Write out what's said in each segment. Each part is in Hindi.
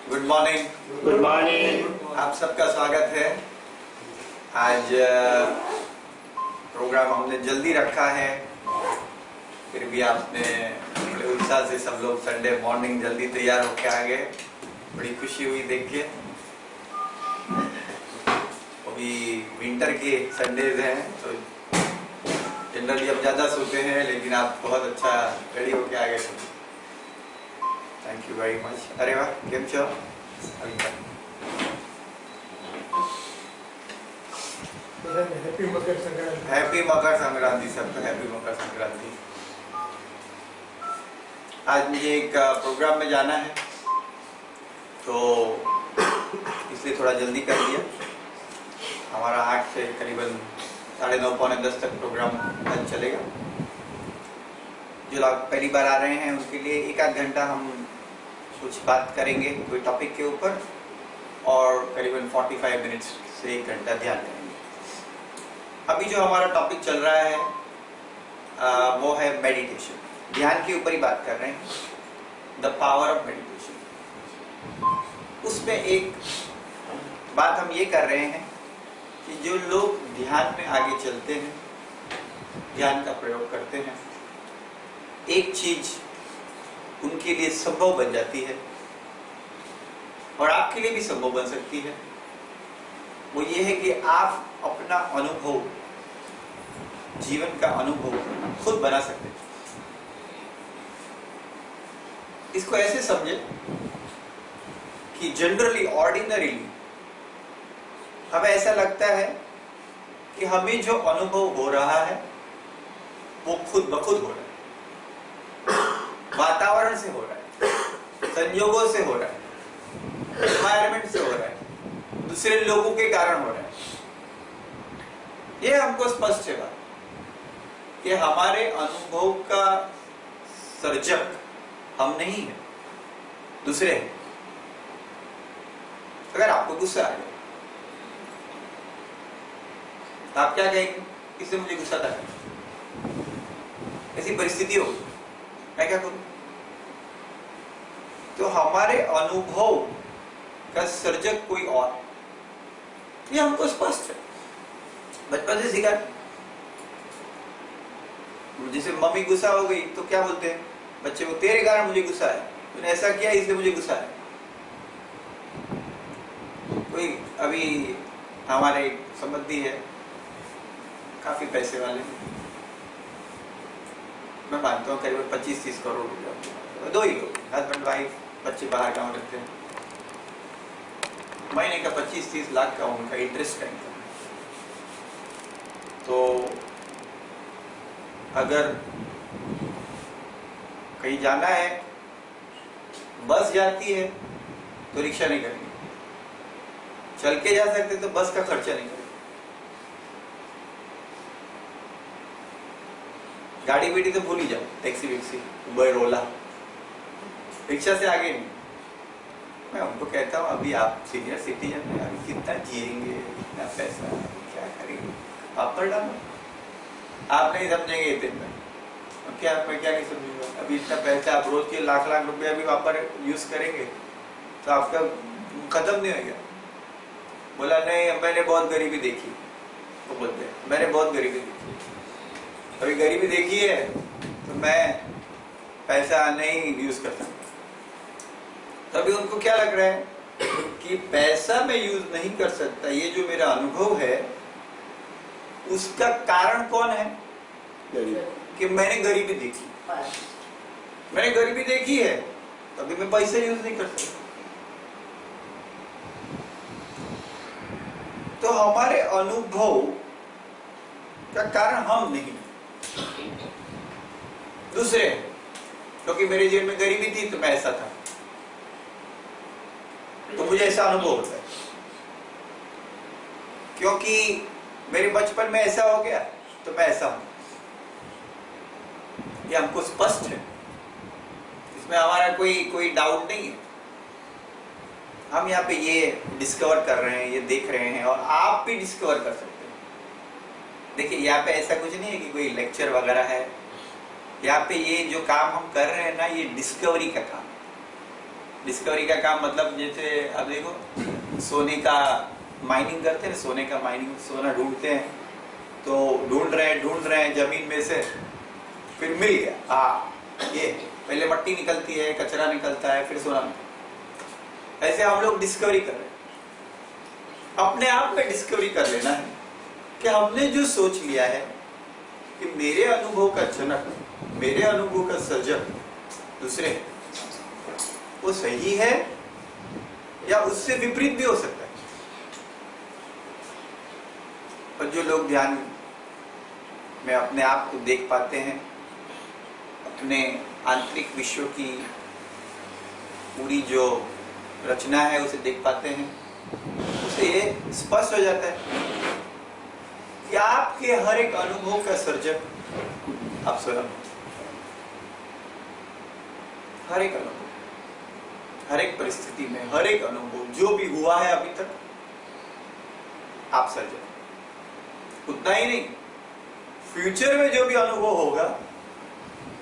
Good morning. Good morning. आप सबका स्वागत है। आज प्रोग्राम हमने जल्दी रखा है, फिर भी आपने बड़े उत्साह से सब लोग संडे मॉर्निंग जल्दी तैयार होकर आ गए। बड़ी खुशी हुई देख के। अभी विंटर के संडेज हैं तो जनरली अब ज़्यादा सोते हैं, लेकिन आप बहुत अच्छा रेडी होके आ गए। Thank you very much. अरे वाह, केम छो? हैप्पी मकर संक्रांति। हैप्पी मकर संक्रांति सबको, हैप्पी मकर संक्रांति। आज मुझे एक प्रोग्राम में जाना है तो इसलिए थोड़ा जल्दी कर दिया। हमारा 8 से करीबन 9:30 पौने 10 तक प्रोग्राम आज चलेगा। जो लोग पहली बार आ रहे हैं उनके लिए एक आध घंटा हम कुछ बात करेंगे कोई टॉपिक के ऊपर, और करीबन 45 मिनट्स से 1 घंटा ध्यान करेंगे। अभी जो हमारा टॉपिक चल रहा है वो है मेडिटेशन। ध्यान के ऊपर ही बात कर रहे हैं, द पावर ऑफ मेडिटेशन। उसमें एक बात हम ये कर रहे हैं कि जो लोग ध्यान में आगे चलते हैं, ध्यान का प्रयोग करते हैं, एक चीज उनके लिए संभव बन जाती है और आपके लिए भी संभव बन सकती है। वो ये है कि आप अपना अनुभव, जीवन का अनुभव खुद बना सकते हैं। इसको ऐसे समझे कि जनरली, ऑर्डिनरीली हमें ऐसा लगता है कि हमें जो अनुभव हो रहा है वो खुद ब खुद हो रहा है, वातावरण से हो रहा है, संयोगों से हो रहा है, एनवायरमेंट से हो रहा है, दूसरे लोगों के कारण हो रहा है। ये हमको स्पष्ट है बात कि हमारे अनुभव का सर्जक हम नहीं है, दूसरे हैं। अगर आपको गुस्सा आ गया तो आप क्या कहेंगे? इससे मुझे गुस्सा था, ऐसी परिस्थिति हो, मैं क्या करूं? तो हमारे अनुभव का सर्जक कोई और, ये हमको स्पष्ट है, बचपन से सीखा। जैसे मम्मी गुस्सा हो गई तो क्या बोलते हैं बच्चे को? तेरे कारण मुझे गुस्सा है, तूने ऐसा किया इसलिए मुझे गुस्सा है। कोई अभी हमारे संबंधी है, काफी पैसे वाले, मैं मानता हूँ करीबन 25-30 करोड़ रुपया। 2 ही लोग, हस्बैंड वाइफ, बच्चे बाहर गाँव रहते हैं। महीने का 25-30 लाख का उनका इंटरेस्ट का इनकम। तो अगर कहीं जाना है, बस जाती है तो रिक्शा नहीं करेंगे, चल के जा सकते तो बस का खर्चा नहीं करेंगे। गाड़ी बेटी तो भूल ही जाओ, टैक्सी वैक्सी, उबर, ओला, रिक्शा से आगे नहीं। मैं उनको कहता हूँ अभी आप सीनियर सिटीजन हैं, अभी कितना जिएंगे, इतना पैसा क्या करेंगे? पापड़ डालो, आप नहीं समझेंगे इतने में। क्या मैं क्या नहीं समझूंगा? अभी इतना पैसा आप रोज के लाख रुपए अभी वापर यूज करेंगे तो आपका खत्म नहीं होगा। बोला नहीं, मैंने बहुत गरीबी देखी। वो बोलते हैं मैंने बहुत गरीबी देखी, अभी गरीबी देखी है तो मैं पैसा नहीं यूज कर सकता। तभी उनको क्या लग रहा है कि पैसा मैं यूज नहीं कर सकता, ये जो मेरा अनुभव है उसका कारण कौन है? कि मैंने गरीबी देखी, मैंने गरीबी देखी है तभी मैं पैसा यूज नहीं कर सकता। तो हमारे अनुभव का कारण हम नहीं, दूसरे। क्योंकि मेरे जीवन में गरीबी थी तो मैं ऐसा था, तो मुझे ऐसा अनुभव होता है। क्योंकि मेरे बचपन में ऐसा हो गया तो मैं ऐसा हूं। ये हमको स्पष्ट है, इसमें हमारा कोई डाउट नहीं है। हम यहाँ पे ये डिस्कवर कर रहे हैं, ये देख रहे हैं, और आप भी डिस्कवर कर सकते हैं। देखिए यहाँ पे ऐसा कुछ नहीं है कि कोई लेक्चर वगैरह है। यहाँ पे ये जो काम हम कर रहे हैं ना, ये डिस्कवरी का काम है। डिस्कवरी का काम मतलब जैसे अब देखो सोने का माइनिंग करते हैं, सोने का माइनिंग, सोना ढूंढते हैं, तो ढूंढ रहे हैं जमीन में से, फिर मिल गया, ये पहले मट्टी निकलती है, कचरा निकलता है, फिर सोना निकलता है। ऐसे हम लोग डिस्कवरी कर रहे हैं, अपने आप में डिस्कवरी कर लेना है कि हमने जो सोच लिया है कि मेरे अनुभव का जनक, मेरे अनुभव का सर्जक दूसरे, वो सही है या उससे विपरीत भी हो सकता है। और जो लोग ध्यान में अपने आप को देख पाते हैं, अपने आंतरिक विश्व की पूरी जो रचना है उसे देख पाते हैं, उसे ये स्पष्ट हो जाता है कि आपके हर एक अनुभव का सर्जक आप स्वयं, हर एक अनुभव, हर एक परिस्थिति में, हर एक अनुभव जो भी हुआ है अभी तक, आप सर्जक। उतना ही नहीं, फ्यूचर में जो भी अनुभव होगा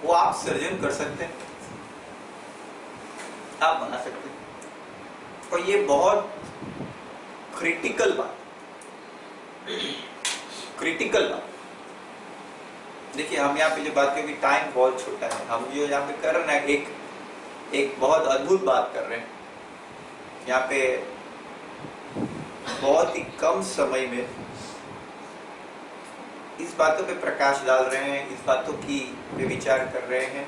वो आप सर्जन कर सकते हैं, आप बना सकते हैं। और ये बहुत क्रिटिकल बात, देखिए हम यहाँ पे जो बात करें, टाइम बहुत छोटा है, हम जो यहाँ पे कर रहे हैं एक बहुत अद्भुत बात कर रहे हैं। यहाँ पे बहुत ही कम समय में इस बातों पे प्रकाश डाल रहे हैं, इस बातों की पे विचार कर रहे हैं,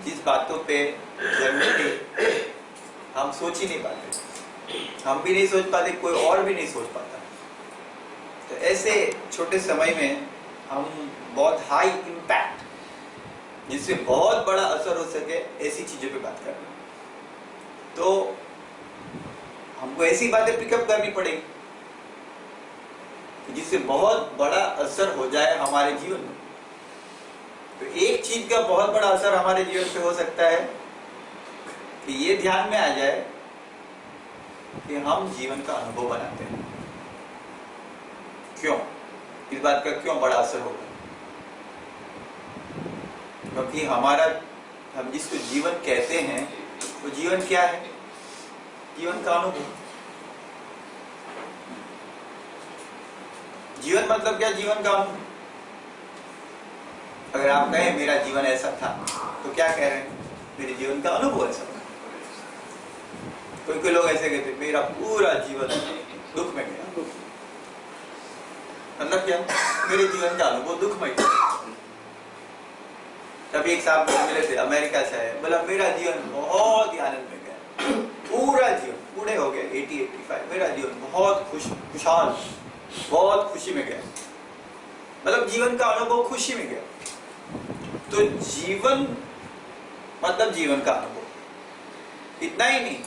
जिस बातों पे जनरली हम सोच ही नहीं पाते, हम भी नहीं सोच पाते, कोई और भी नहीं सोच पाता। तो ऐसे छोटे समय में हम बहुत हाई इम्पैक्ट, जिससे बहुत बड़ा असर हो सके, ऐसी चीजों पे बात कर रहे हैं। तो हमको ऐसी बातें पिकअप करनी पड़ेगी जिससे बहुत बड़ा असर हो जाए हमारे जीवन में। तो एक चीज का बहुत बड़ा असर हमारे जीवन पे हो सकता है कि ये ध्यान में आ जाए कि हम जीवन का अनुभव बनाते हैं। क्यों? इस बात का क्यों बड़ा असर होगा? क्योंकि हम जिसको जीवन कहते हैं वो जीवन क्या है? जीवन का अनुभव। जीवन मतलब क्या? जीवन का अनुभव। अगर आप कहें मेरा जीवन ऐसा था, तो क्या कह रहे हैं? मेरे जीवन का अनुभव ऐसा था। कोई लोग ऐसे कहते मेरा पूरा जीवन दुख में गया। मतलब क्या? मेरे जीवन का अनुभव दुखमय था। तभी एक साहब मिले थे, अमेरिका से आए, बोला मेरा जीवन बहुत ही आनंद में गया, पूरा जीवन, बूढ़े हो गए 80-85, मेरा जीवन बहुत खुशहाल, बहुत खुशी में गया। मतलब जीवन का अनुभव खुशी में गया। तो जीवन मतलब जीवन का अनुभव। इतना ही नहीं,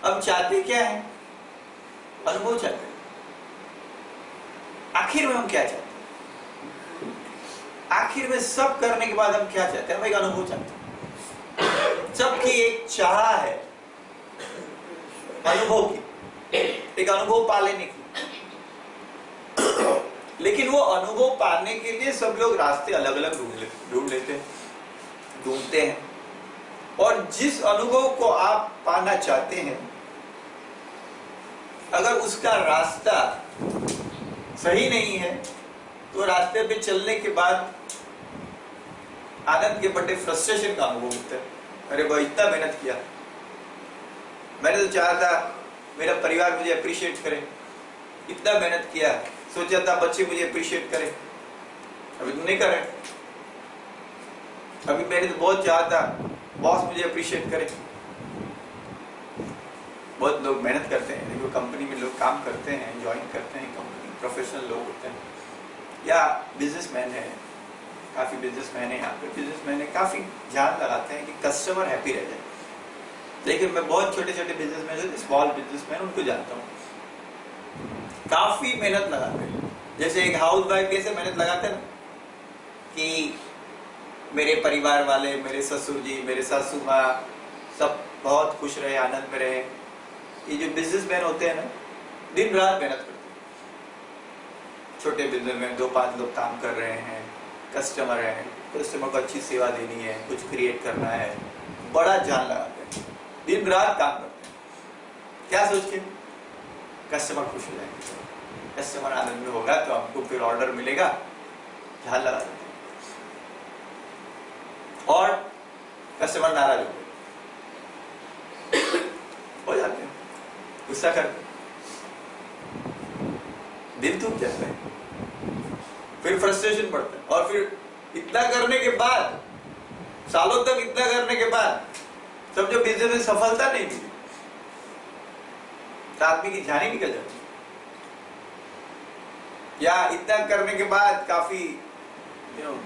अब चाहते क्या है? अनुभव चाहते हैं। आखिर में हम क्या चाहते हैं? आखिर में सब करने के बाद हम क्या चाहते हैं? हम एक अनुभव चाहते हैं। सबकी एक चाह है अनुभव की, एक अनुभव पा लेने की। लेकिन वो अनुभव पाने के लिए सब लोग रास्ते अलग अलग ढूंढते हैं। और जिस अनुभव को आप पाना चाहते हैं, अगर उसका रास्ता सही नहीं है, तो रास्ते पे चलने के बाद आनंद के बड़े फ्रस्ट्रेशन का अनुभव होता है। अरे भाई इतना मेहनत किया, मैंने तो चाहा था मेरा परिवार मुझे अप्रिशिएट करे, इतना मेहनत किया, सोचा था बच्चे मुझे अप्रिशिएट करें, अभी तुम नहीं कर रहे। अभी मैंने तो बहुत चाहा था बॉस मुझे अप्रिशिएट करे। बहुत लोग मेहनत करते हैं, देखो कंपनी में लोग काम करते हैं, ज्वाइन करते हैं, कंपनी प्रोफेशनल लोग होते हैं, या बिजनेसमैन है, काफ़ी बिजनेसमैन है यहाँ पे, बिजनेसमैन है, काफ़ी ध्यान लगाते हैं कि कस्टमर हैप्पी रह जाए। लेकिन मैं बहुत छोटे छोटे बिजनेसमैन जो स्मॉल बिजनेसमैन उनको जानता हूँ, काफ़ी मेहनत लगाते हैं। जैसे एक हाउस वाइफ कैसे मेहनत लगाते हैं ना, कि मेरे परिवार वाले, मेरे ससुर जी, मेरे सासू माँ सब बहुत खुश रहे, आनंद में रहे। ये जो बिजनेसमैन होते हैं ना, दिन रात मेहनत करते हैं। छोटे बिजनेस में 2-5 लोग काम कर रहे हैं, कस्टमर है, कस्टमर को अच्छी सेवा देनी है, कुछ क्रिएट करना है, बड़ा जान लगाते हैं। दिन रात काम करते हैं, क्या सोच के? कस्टमर खुश हो जाएंगे, कस्टमर आनंद में होगा तो हमको फिर ऑर्डर मिलेगा, ध्यान लगा देते हैं। और कस्टमर नाराज हो जाते हैं, गुस्सा करते हैं, दिल टूट जाता है, फिर फ्रस्ट्रेशन बढ़ता है। और फिर इतना करने के बाद, सालों तक इतना करने के बाद समझो बिजनेस में सफलता नहीं मिली तो आदमी की जान ही निकल जाती है। या इतना करने के बाद काफी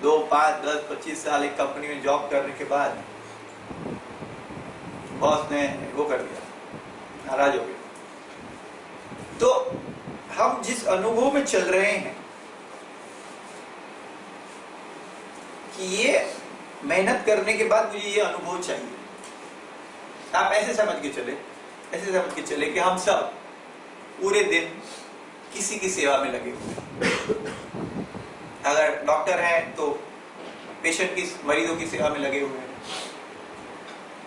2, 5, 10, 25 साल एक कंपनी में जॉब करने के बाद बॉस ने वो कर दिया, नाराज हो गया। तो हम जिस अनुभव में चल रहे हैं कि ये मेहनत करने के बाद मुझे ये अनुभव चाहिए, आप ऐसे समझ के चले कि हम सब पूरे दिन किसी की सेवा में लगे हुए हैं। अगर डॉक्टर हैं तो पेशेंट की, मरीजों की सेवा में लगे हुए हैं।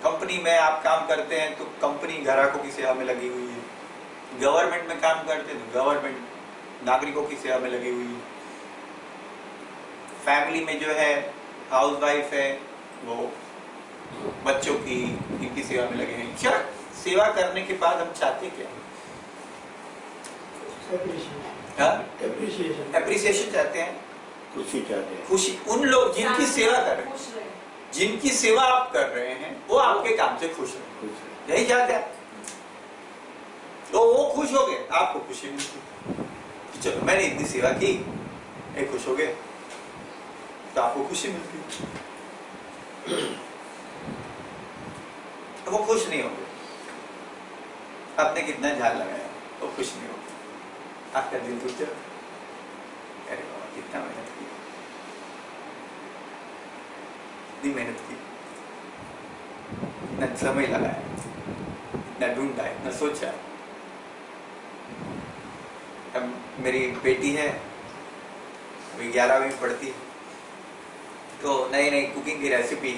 कंपनी में आप काम करते हैं तो कंपनी ग्राहकों की सेवा में लगी हुई है। गवर्नमेंट में काम करते हैं तो गवर्नमेंट नागरिकों की सेवा में लगी हुई है। फैमिली में जो है हाउसवाइफ है वो बच्चों की, इनकी सेवा में लगे हैं। क्या सेवा करने के बाद हम चाहते क्या? एप्रिसिएशन चाहते हैं, खुशी चाहते हैं। खुशी। उन लोग जिनकी सेवा कर रहे हैं, जिनकी सेवा आप कर रहे हैं, वो आपके काम से खुश है, यही चाहते हैं। तो वो खुश हो गए, आपको खुशी मिलती। चलो मैंने इतनी सेवा की, ये खुश हो गए तो आपको खुशी मिलती। तो वो खुश नहीं होंगे, आपने कितना झाल लगाया, वो खुश नहीं होंगे, आपका दिल टूट जाए, अरे बाबा कितना मेहनत की, इतनी मेहनत की, इतना समय लगाया, इतना ढूंढा, इतना सोचा। अब मेरी बेटी है, अभी 11वीं में पढ़ती है, तो नई नई कुकिंग की रेसिपी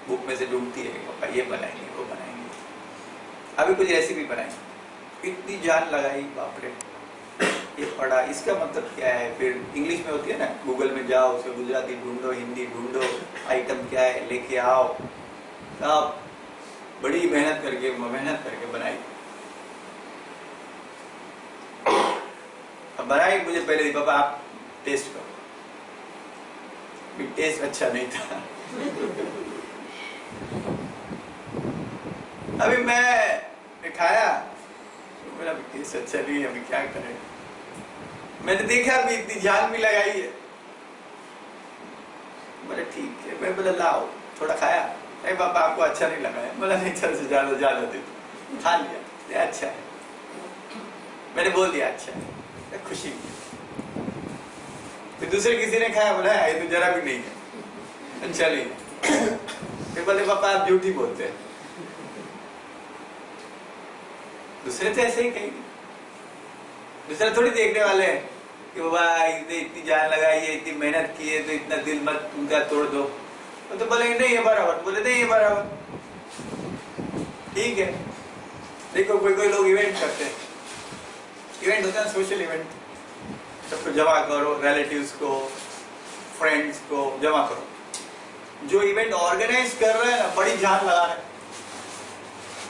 बुक में से ढूंढती है, पापा ये बनाएंगे, वो बनाएंगे। अभी कुछ रेसिपी बनाई, इतनी जान लगाई, बाप रे, ये पढ़ा, इसका मतलब क्या है। फिर इंग्लिश में होती है ना, गूगल में जाओ, उसे गुजराती ढूंढो, हिंदी ढूंढो, आइटम क्या है लेके आओ। सब बड़ी मेहनत करके बनाई। अब बनाई, मुझे पहले दी, पापा आप टेस्ट करो। टेस्ट अच्छा नहीं था। अभी मैं खाया, मेरा टेस्ट अच्छा नहीं है, अभी क्या करें। मैंने देखा अभी इतनी जान भी लगाई है, बोले ठीक है। मैं बोला लाओ, थोड़ा खाया, अरे पापा आपको अच्छा नहीं लगा है। बोला नहीं, चल से ज्यादा दे, खा लिया, अच्छा है। मैंने बोल दिया अच्छा है, खुशी। फिर दूसरे किसी ने खाया, बोला ये तो जरा भी नहीं है, अच्छा नहीं है। फिर बोले पापा आप झूठी बोलते हैं। दूसरे तो ऐसे ही कहेंगे, दूसरा थोड़ी देखने वाले हैं कि बाबा इतनी जान लगाई है, इतनी मेहनत की है, तो इतना दिल मत उनका तोड़ दो। तो बोलेंगे नहीं ये बराबर, बोले नहीं ये बराबर, ठीक है। देखो कोई लोग इवेंट करते हैं, इवेंट होता है सोशल इवेंट, सबको जमा करो, रिलेटिव्स को, फ्रेंड्स को जमा करो। जो इवेंट ऑर्गेनाइज कर रहे हैं ना, बड़ी जान लगा रहे हैं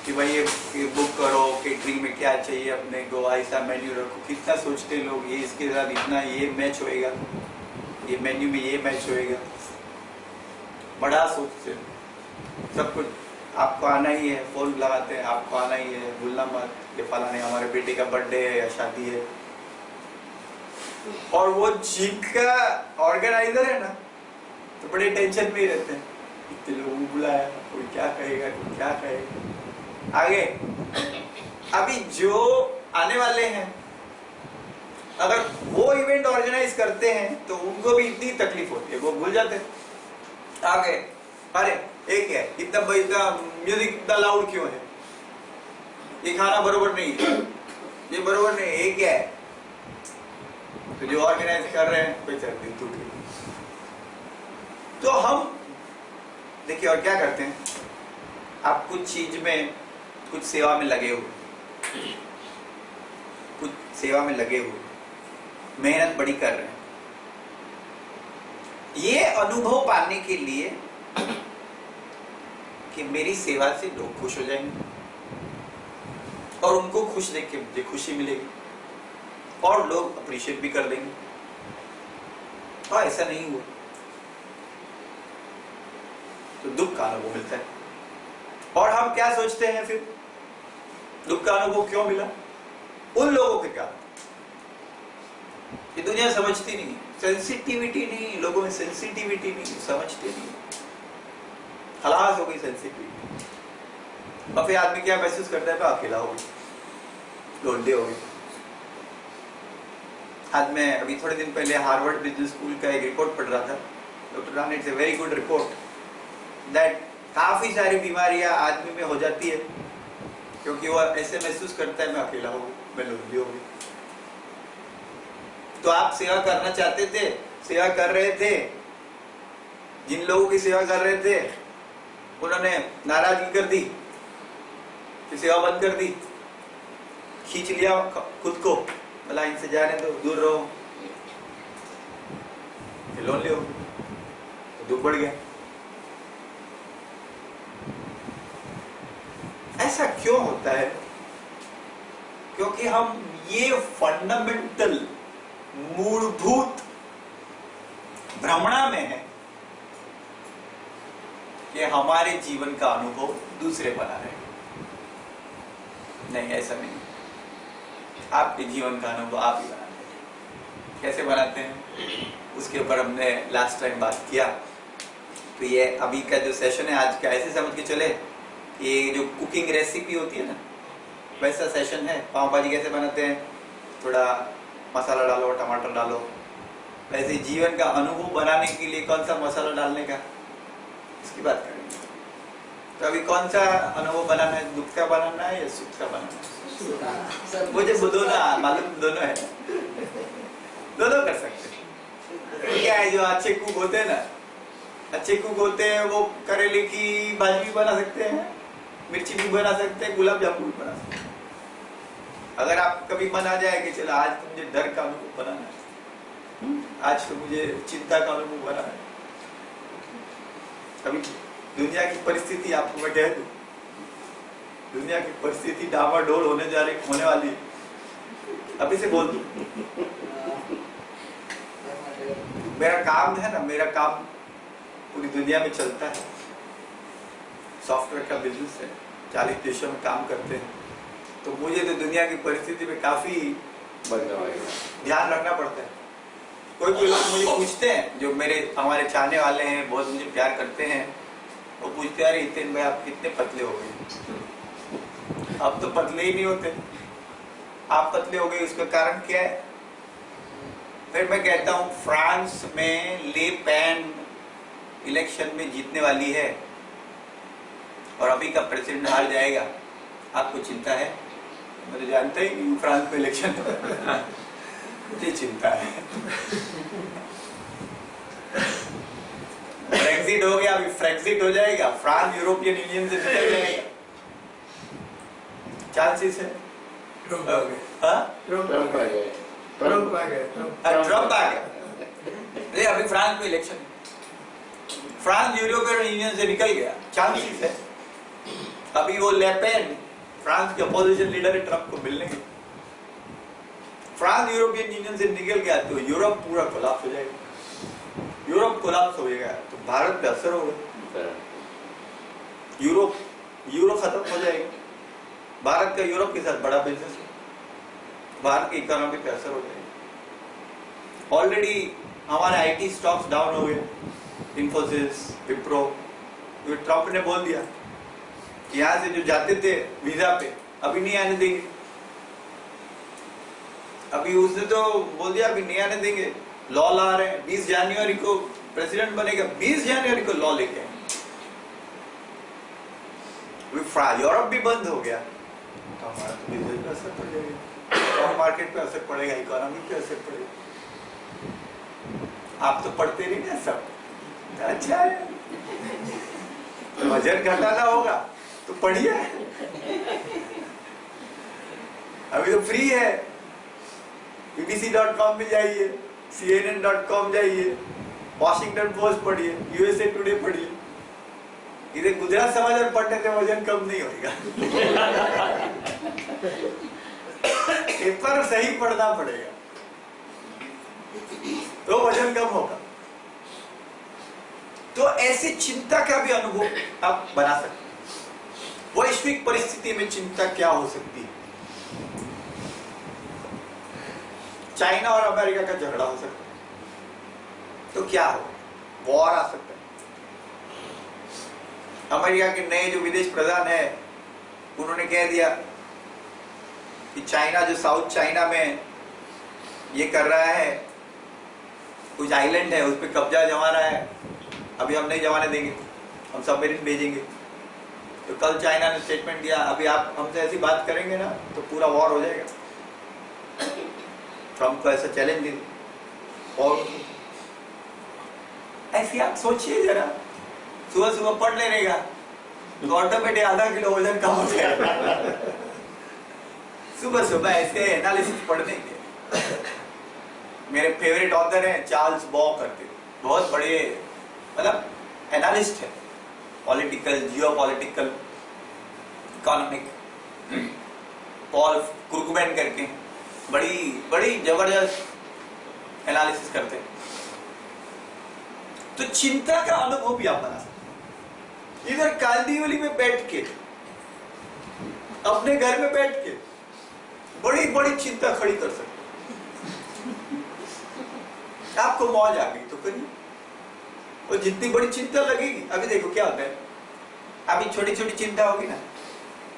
कि भाई ये बुक करो, केटरिंग में क्या चाहिए अपने को, ऐसा मेन्यू रखो। कितना सोचते लोग, ये इसके साथ इतना ये मैच होएगा, ये मेन्यू में ये मैच होएगा, बड़ा सोचते सब कुछ। आपको आना ही है, फोन लगाते हैं, आपको आना ही है, भूलना मत, ये फलाने हमारे बेटे का बर्थडे है या शादी है। और वो जिनका ऑर्गेनाइजर है ना, तो बड़े टेंशन में ही रहते हैं, इतने लोगों को बुलाया, कोई क्या कहेगा, कोई क्या कहेगा। आगे अभी जो आने वाले हैं, अगर वो इवेंट ऑर्गेनाइज करते हैं तो उनको भी इतनी तकलीफ होती है, वो भूल जाते हैं। आगे अरे एक है, इतना म्यूजिक इतना लाउड क्यों है, ये खाना बरोबर नहीं है, ये बरोबर नहीं है, ये क्या है। तो जो ऑर्गेनाइज कर रहे हैं कोई दिल टूट गई। तो हम देखिए और क्या करते हैं, आप कुछ चीज में, कुछ सेवा में लगे हुए, कुछ सेवा में लगे हुए, मेहनत बड़ी कर रहे हैं, ये अनुभव पाने के लिए कि मेरी सेवा से लोग खुश हो जाएंगे और उनको खुश देख के मुझे खुशी मिलेगी और लोग अप्रिशिएट भी कर देंगे। और ऐसा नहीं हुआ तो दुख का अनुभव मिलता है। और हम क्या सोचते हैं फिर, दुख का अनुभव क्यों मिला? उन लोगों के कारण। ये दुनिया समझती नहीं, सेंसिटिविटी नहीं, लोगों में सेंसिटिविटी नहीं, समझते नहीं, खलास हो गई सेंसिटिविटी। और फिर आदमी क्या महसूस करता है? अकेला हो गया, लोंडे हो गए। आज मैं अभी थोड़े दिन पहले हार्वर्ड बिजनेस स्कूल का एक रिपोर्ट पढ़ रहा था, doctor run, it's a very good report that काफी सारी बीमारियां आदमी में हो जाती है क्योंकि वो ऐसे महसूस करता है मैं अकेला हूँ, मैं लोंडे हो गई। तो आप सेवा करना चाहते थे, सेवा कर रहे थे, जिन लोगों की सेवा कर रहे थे उन्होंने नाराजगी कर दी, फिर सेवा बंद कर दी, खींच लिया खुद को, भला इनसे जाने दो, दूर रहो, लोनली हो, तो दुख बढ़ गया। ऐसा क्यों होता है? क्योंकि हम ये फंडामेंटल मूलभूत भ्रमणा में है कि हमारे जीवन का अनुभव दूसरे बना रहे। नहीं, ऐसा नहीं। आपके जीवन का अनुभव आप ही बनाते हैं। कैसे बनाते हैं उसके ऊपर हमने लास्ट टाइम बात किया। तो ये अभी का जो सेशन है आज का, ऐसे समझ के चले, ये जो कुकिंग रेसिपी होती है ना, वैसा सेशन है। पाव भाजी कैसे बनाते हैं, थोड़ा मसाला डालो, टमाटर डालो, वैसे जीवन का अनुभव बनाने के लिए कौन सा मसाला डालने का, इसकी बात करेंगे। तो अभी कौन सा अनुभव बनाना है, दुख का बनाना है या सुख का बनाना है? मुझे दोनों मालूम, दोनों है, दोनों कर सकते हैं। क्या है, जो अच्छे कुक होते हैं ना, अच्छे कुक होते हैं, वो करेले की भाजी भी बना सकते हैं, मिर्ची भी बना सकते हैं, गुलाब जामुन भी बना सकते हैं। अगर आप कभी मन आ जाए कि चलो आज तो मुझे डर का अनुभव बनाना है, आज तो मुझे चिंता का अनुभव बनाना है, अभी दुनिया की परिस्थिति आपको मैं कह दूं, दुनिया की परिस्थिति डामाडोल होने वाली है, अभी से बोल दूं। मेरा काम है ना, मेरा काम पूरी दुनिया में चलता है, सॉफ्टवेयर का बिजनेस है, 40 देशों में काम करते हैं, तो मुझे तो दुनिया की परिस्थिति में काफी ध्यान रखना पड़ता है। कोई लोग मुझे पूछते हैं, जो हमारे चाहने वाले हैं, बहुत मुझे प्यार करते हैं, वो पूछते हैं, अरे हितेन भाई आप कितने पतले हो गए? अब तो पतले ही नहीं होते, आप पतले हो गए, उसका कारण क्या है? फिर मैं कहता हूँ, फ्रांस में ले पेन इलेक्शन में जीतने वाली है और अभी का प्रेसिडेंट हार जाएगा, आपको चिंता है? मैं तो जानता ही नहीं फ्रांस में इलेक्शन मुझे चिंता है। ब्रेक्सिट हो गया, अभी फ्रेक्सिट हो जाएगा, फ्रांस यूरोपियन यूनियन से निकल जाएगा, चांसेस है। ट्रम्प आ गया। अभी फ्रांस में इलेक्शन, फ्रांस यूरोपियन यूनियन से निकल गया, चांसेस है। अभी वो ले पेन फ्रांस के अपोजिशन लीडर है, ट्रम्प को मिलने के। फ्रांस यूरोपियन यूनियन से निकल गया तो यूरोप पूरा कोलैप्स हो जाएगा। यूरोप कोलैप्स हो जाएगा तो भारत पे असर होगा, यूरो खत्म हो जाएगा। भारत का यूरोप के साथ बड़ा बिजनेस है, भारत की इकोनॉमी पे असर हो जाएगा। ऑलरेडी हमारे आईटी स्टॉक्स डाउन हो गए, इन्फोसिस, विप्रो। ट्रम्प ने बोल दिया कि यहाँ से जो जाते थे वीजा पे अभी नहीं आने देंगे, अभी उसने तो बोल दिया अभी नहीं आने देंगे, लॉ ला रहे हैं, 20 जनवरी को प्रेसिडेंट बनेगा, 20 जनवरी को लॉ लेके यूरोप भी बंद हो गया तो हमारा तो बिजनेस पे असर पड़ जाएगा, स्टॉक मार्केट पे असर पड़ेगा, इकोनॉमी पे असर पड़ेगा। आप तो पढ़ते नहीं ना सब, अच्छा है, वजन घटाना होगा तो पढ़िए, अभी तो फ्री है। bbc.com में जाइए, cnn.com जाइए, वॉशिंगटन पोस्ट पढ़िए, यूएसए टुडे पढ़िए। इधर गुजरात समाचार पढ़ने से वजन कम नहीं होगा। पेपर सही पढ़ना पड़ेगा तो वजन कम होगा। तो ऐसी चिंता का भी अनुभव आप बना सकते हैं। वैश्विक परिस्थिति में चिंता क्या हो सकती है? चाइना और अमेरिका का झगड़ा हो सकता है तो क्या हो? वॉर आ सकता है। अमेरिका के नए जो विदेश प्रधान है उन्होंने कह दिया कि चाइना जो साउथ चाइना में ये कर रहा है, कुछ आइलैंड है उस पर कब्जा जमा रहा है, अभी हम नहीं जमाने देंगे, हम सबमरीन भेजेंगे। तो कल चाइना ने स्टेटमेंट दिया, अभी आप हमसे ऐसी बात करेंगे ना तो पूरा वॉर हो जाएगा। ट्रम्प को ऐसा चैलेंज दे और ऐसी आप सोचिए जरा, सुबह सुबह पढ़ लेने का तो ऑटोमेटिक आधा किलो वजन कम हो जाएगा। सुबह सुबह ऐसे एनालिसिस पढ़ने के। मेरे फेवरेट ऑथर हैं चार्ल्स बॉ करके, बहुत बड़े मतलब एनालिस्ट है, political, geopolitical, economic. Paul Krugman करके बड़ी बड़ी जबरदस्त एनालिसिस करते हैं। तो चिंता का अनुभव भी आप बना सकते। इधर कालदीवली में बैठ के, अपने घर में बैठ के बड़ी बड़ी चिंता खड़ी कर सकते। आपको मौज आ गई तो करिए, और जितनी बड़ी चिंता लगेगी, अभी देखो क्या होता है, अभी छोटी छोटी चिंता होगी ना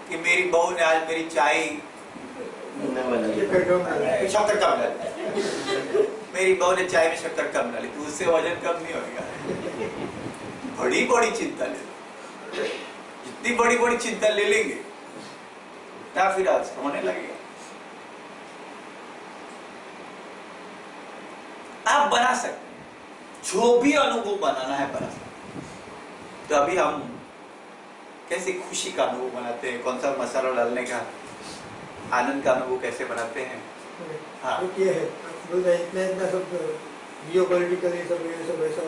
कि मेरी बहू ने आज मेरी चाय शक्कर कम डाली, मेरी बहू ने चाय में शक्कर कम डाली, तो उससे वजन कम नहीं होगा। बड़ी बड़ी चिंता ले, जितनी बड़ी बड़ी चिंता ले लेंगे ना फिर आज होने लगेगा। आप बना सकते हैं, जो भी अनुभव बनाना है बना सकते हैं। तो अभी हम कैसे खुशी का अनुभव बनाते हैं, कौन सा मसाला डालने का, आनंद का अनुभव कैसे बनाते हैं। हाँ, ये है इतना इतना सब जियोपॉलिटिकल ये सब ऐसा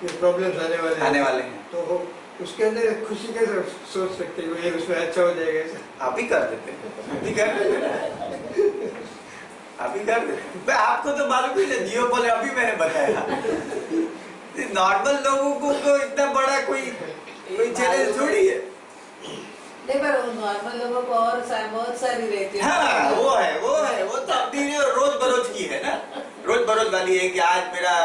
ये प्रॉब्लम्स आने वाले हैं, तो उसके अंदर खुशी कैसे सोच सकते हैं ये उसमें अच्छा हो जाएगा ऐसा? आप ही कर देते हैं, आप ही कर देते हैं, आप ही कर देते हैं। आपको तो मालूम ही नहीं, जियोपॉलिटिकल अभी मैंने बताया। नॉर्मल लोगों को इतना बड़ा कोई चैलेंज थोड़ी है। नहीं, पर नॉर्मल लोगों को और बहुत सारी रहती है। हाँ, वो तो अपनी रोज बरोज की है ना, रोज बरोज वाली है कि आज मेरा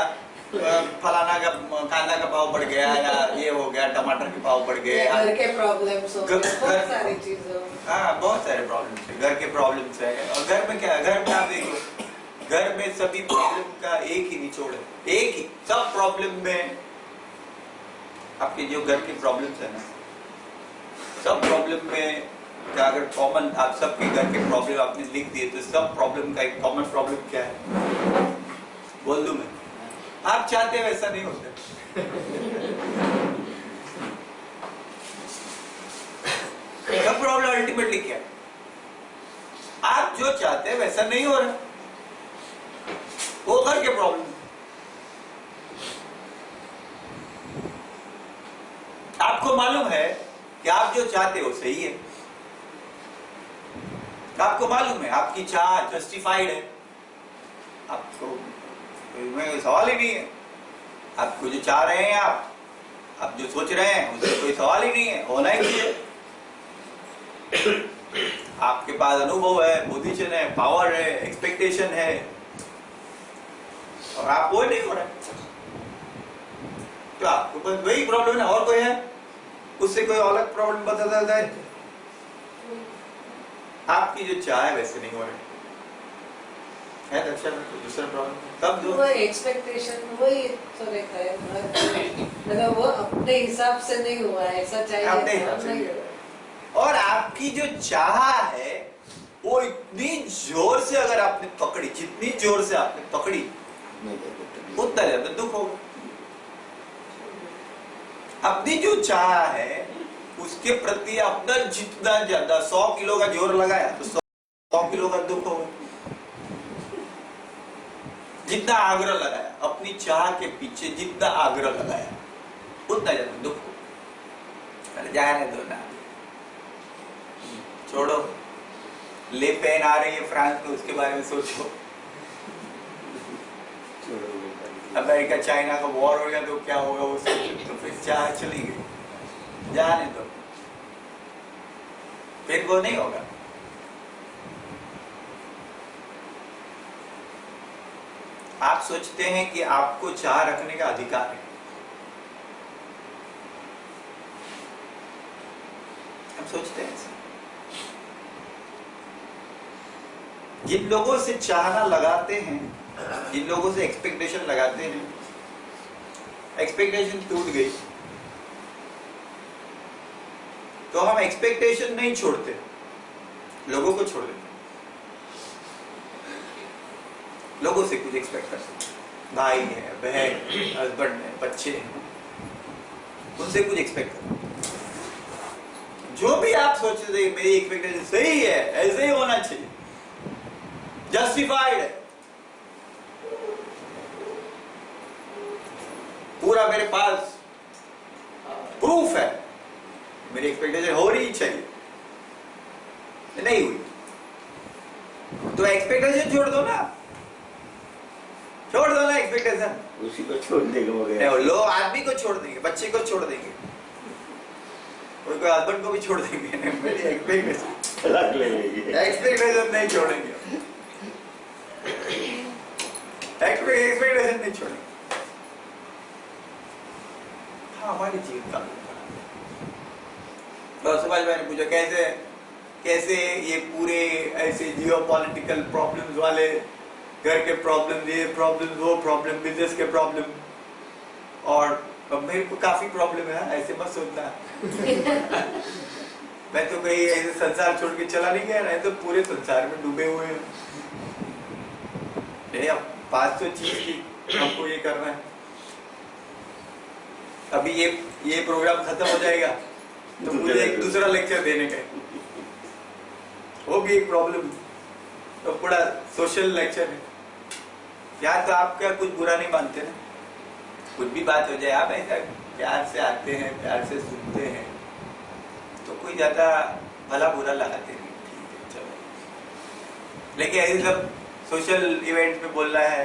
फलाना का कांदा का भाव बढ़ गया, या ये हो गया, टमाटर के भाव बढ़ गए, घर के प्रॉब्लम्स हो, बहुत सारी चीजें। हाँ, बहुत सारे प्रॉब्लम्स है, घर के प्रॉब्लम्स है। और घर में क्या है, घर में आप देखो, घर में सभी प्रॉब्लम का एक ही निचोड़ है, एक ही। सब प्रॉब्लम में आपके जो घर की प्रॉब्लम्स है ना, सब प्रॉब्लम में क्या, अगर कॉमन आप सबके घर के प्रॉब्लम आपने लिख दिए तो सब प्रॉब्लम का एक कॉमन प्रॉब्लम क्या है, बोल दूं मैं? आप चाहते हैं वैसा नहीं होता। सब प्रॉब्लम अल्टीमेटली क्या है, आप जो चाहते हैं वैसा नहीं हो रहा, वो घर के प्रॉब्लम। आपको मालूम है कि आप जो चाहते हो सही है, आपको मालूम है आपकी चाह जस्टिफाइड है, आपको में सवाल ही नहीं है। आपको जो चाह रहे हैं, आप जो सोच रहे हैं उसमें कोई सवाल ही नहीं है, होना ही चाहिए। आपके पास अनुभव है, पोजीशन है, पावर है, एक्सपेक्टेशन है, और आप वो नहीं हो रहे, तो आपको बस वही प्रॉब्लम है। और कोई है उससे कोई अलग प्रॉब्लम बताता जाए, आपकी जो चाह है वैसे नहीं हो रहे है। अच्छा, दूसरा प्रॉब्लम तब जो वो एक्सपेक्टेशन वही तो रहता है, मतलब वो अपने हिसाब से नहीं हुआ, ऐसा चाहिए अपने हिसाब से नहीं हुआ। और आपकी जो चाह है वो इतनी जोर से अगर आपने पकड़ी, जितनी जोर से आपने पकड़ी उतना ज्यादा दुख होगा। अपनी जो चाह है उसके प्रति अपना जितना ज्यादा 100 किलो का जोर लगाया तो 100 किलो का दुख होगा। जितना आग्रह लगाया अपनी चाह के पीछे, जितना आग्रह लगाया उतना ज्यादा दुख होगा। जाने दो ना, छोड़ो। ले पेन आ रही है फ्रांस में, उसके बारे में सोचो। अमेरिका चाइना का वॉर हो गया तो क्या होगा वो सोचो। तो फिर चाह चली गई, जाने दो, फिर वो नहीं होगा। आप सोचते हैं कि आपको चाह रखने का अधिकार है। हम सोचते हैं ऐसा। जिन लोगों से चाहना लगाते हैं, जिन लोगों से एक्सपेक्टेशन लगाते हैं, एक्सपेक्टेशन टूट गई तो हम एक्सपेक्टेशन नहीं छोड़ते, लोगों को छोड़ देते। लोगों से कुछ एक्सपेक्ट कर सकते, भाई है, बहन, हस्बैंड है, बच्चे हैं, उनसे कुछ एक्सपेक्ट करो। जो भी आप सोचते थे मेरी एक्सपेक्टेशन सही है, ऐसे ही होना चाहिए, जस्टिफाइड है, पूरा मेरे पास प्रूफ है, मेरी एक्सपेक्टेशन हो रही चाहिए, नहीं हुई तो एक्सपेक्टेशन छोड़ दो ना, छोड़ दो ना एक्सपेक्टेशन। उसी को छोड़ देंगे वगैरह। लोग आदमी को छोड़ देंगे, बच्चे को छोड़ देंगे, कोई हस्बैंड को भी छोड़ देंगे। मेरी एक्सपेक्टेशन तलाक ले लेंगे, एक्सपेक्टेशन नहीं छोड़ेंगे, एक्सपेक्टेशन नहीं छोड़ेंगे। हाँ, हमारे जीवन का सुभाष भाई ने पूछा कैसे कैसे ये पूरे ऐसे जियोपॉलिटिकल प्रॉब्लम्स वाले, घर के प्रॉब्लम, ये प्रॉब्लम, वो प्रॉब्लम, बिजनेस के प्रॉब्लम, और अब मेरे को काफी प्रॉब्लम है, ऐसे मत सोचना। मैं तो कहीं ऐसे संसार छोड़ के चला नहीं गया, नहीं तो पूरे संसार में डूबे हुए हैं। अब 500 चीज की हमको ये करना है। अभी ये प्रोग्राम खत्म हो जाएगा तो मुझे एक दूसरा लेक्चर देने का है, वो भी एक प्रॉब्लम, तो पूरा सोशल लेक्चर है। यहाँ तो आप क्या कुछ बुरा नहीं मानते ना, कुछ भी बात हो जाए आप ऐसा प्यार से आते हैं, प्यार से सुनते हैं, तो कोई ज्यादा भला बुरा लगाते नहीं, ठीक है चलो। लेकिन ऐसे सब सोशल इवेंट में बोलना है,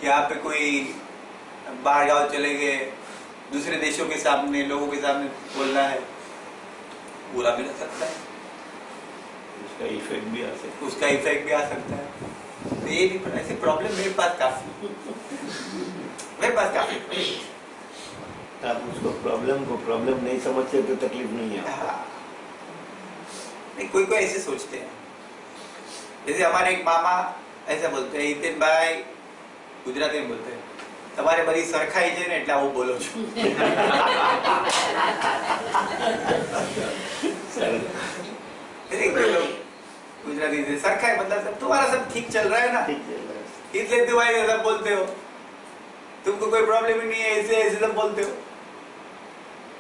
यहाँ पे कोई बाहर गाँव चले गए, दूसरे देशों के सामने, लोगों के सामने बोलना है, बुरा भी लग सकता है, उसका इफेक्ट भी आ सकता है, तो ये भी ऐसे प्रॉब्लम मेरे पास काफी आप उसको प्रॉब्लम को प्रॉब्लम नहीं समझते तो तकलीफ नहीं है। हाँ। नहीं, कोई ऐसे सोचते हैं, जैसे हमारे एक मामा ऐसा बोलते हैं, हितेन भाई गुजराती में बोलते हैं, તમારે બધી સરખાઈ છે ને એટલે આવું બોલો છો। गुजराती से सरखाई मतलब सब तुम्हारा सब ठीक चल रहा है ना, इसलिए तुम्हारे सब बोलते हो, तुमको कोई प्रॉब्लम ही नहीं है, ऐसे ऐसे सब बोलते हो।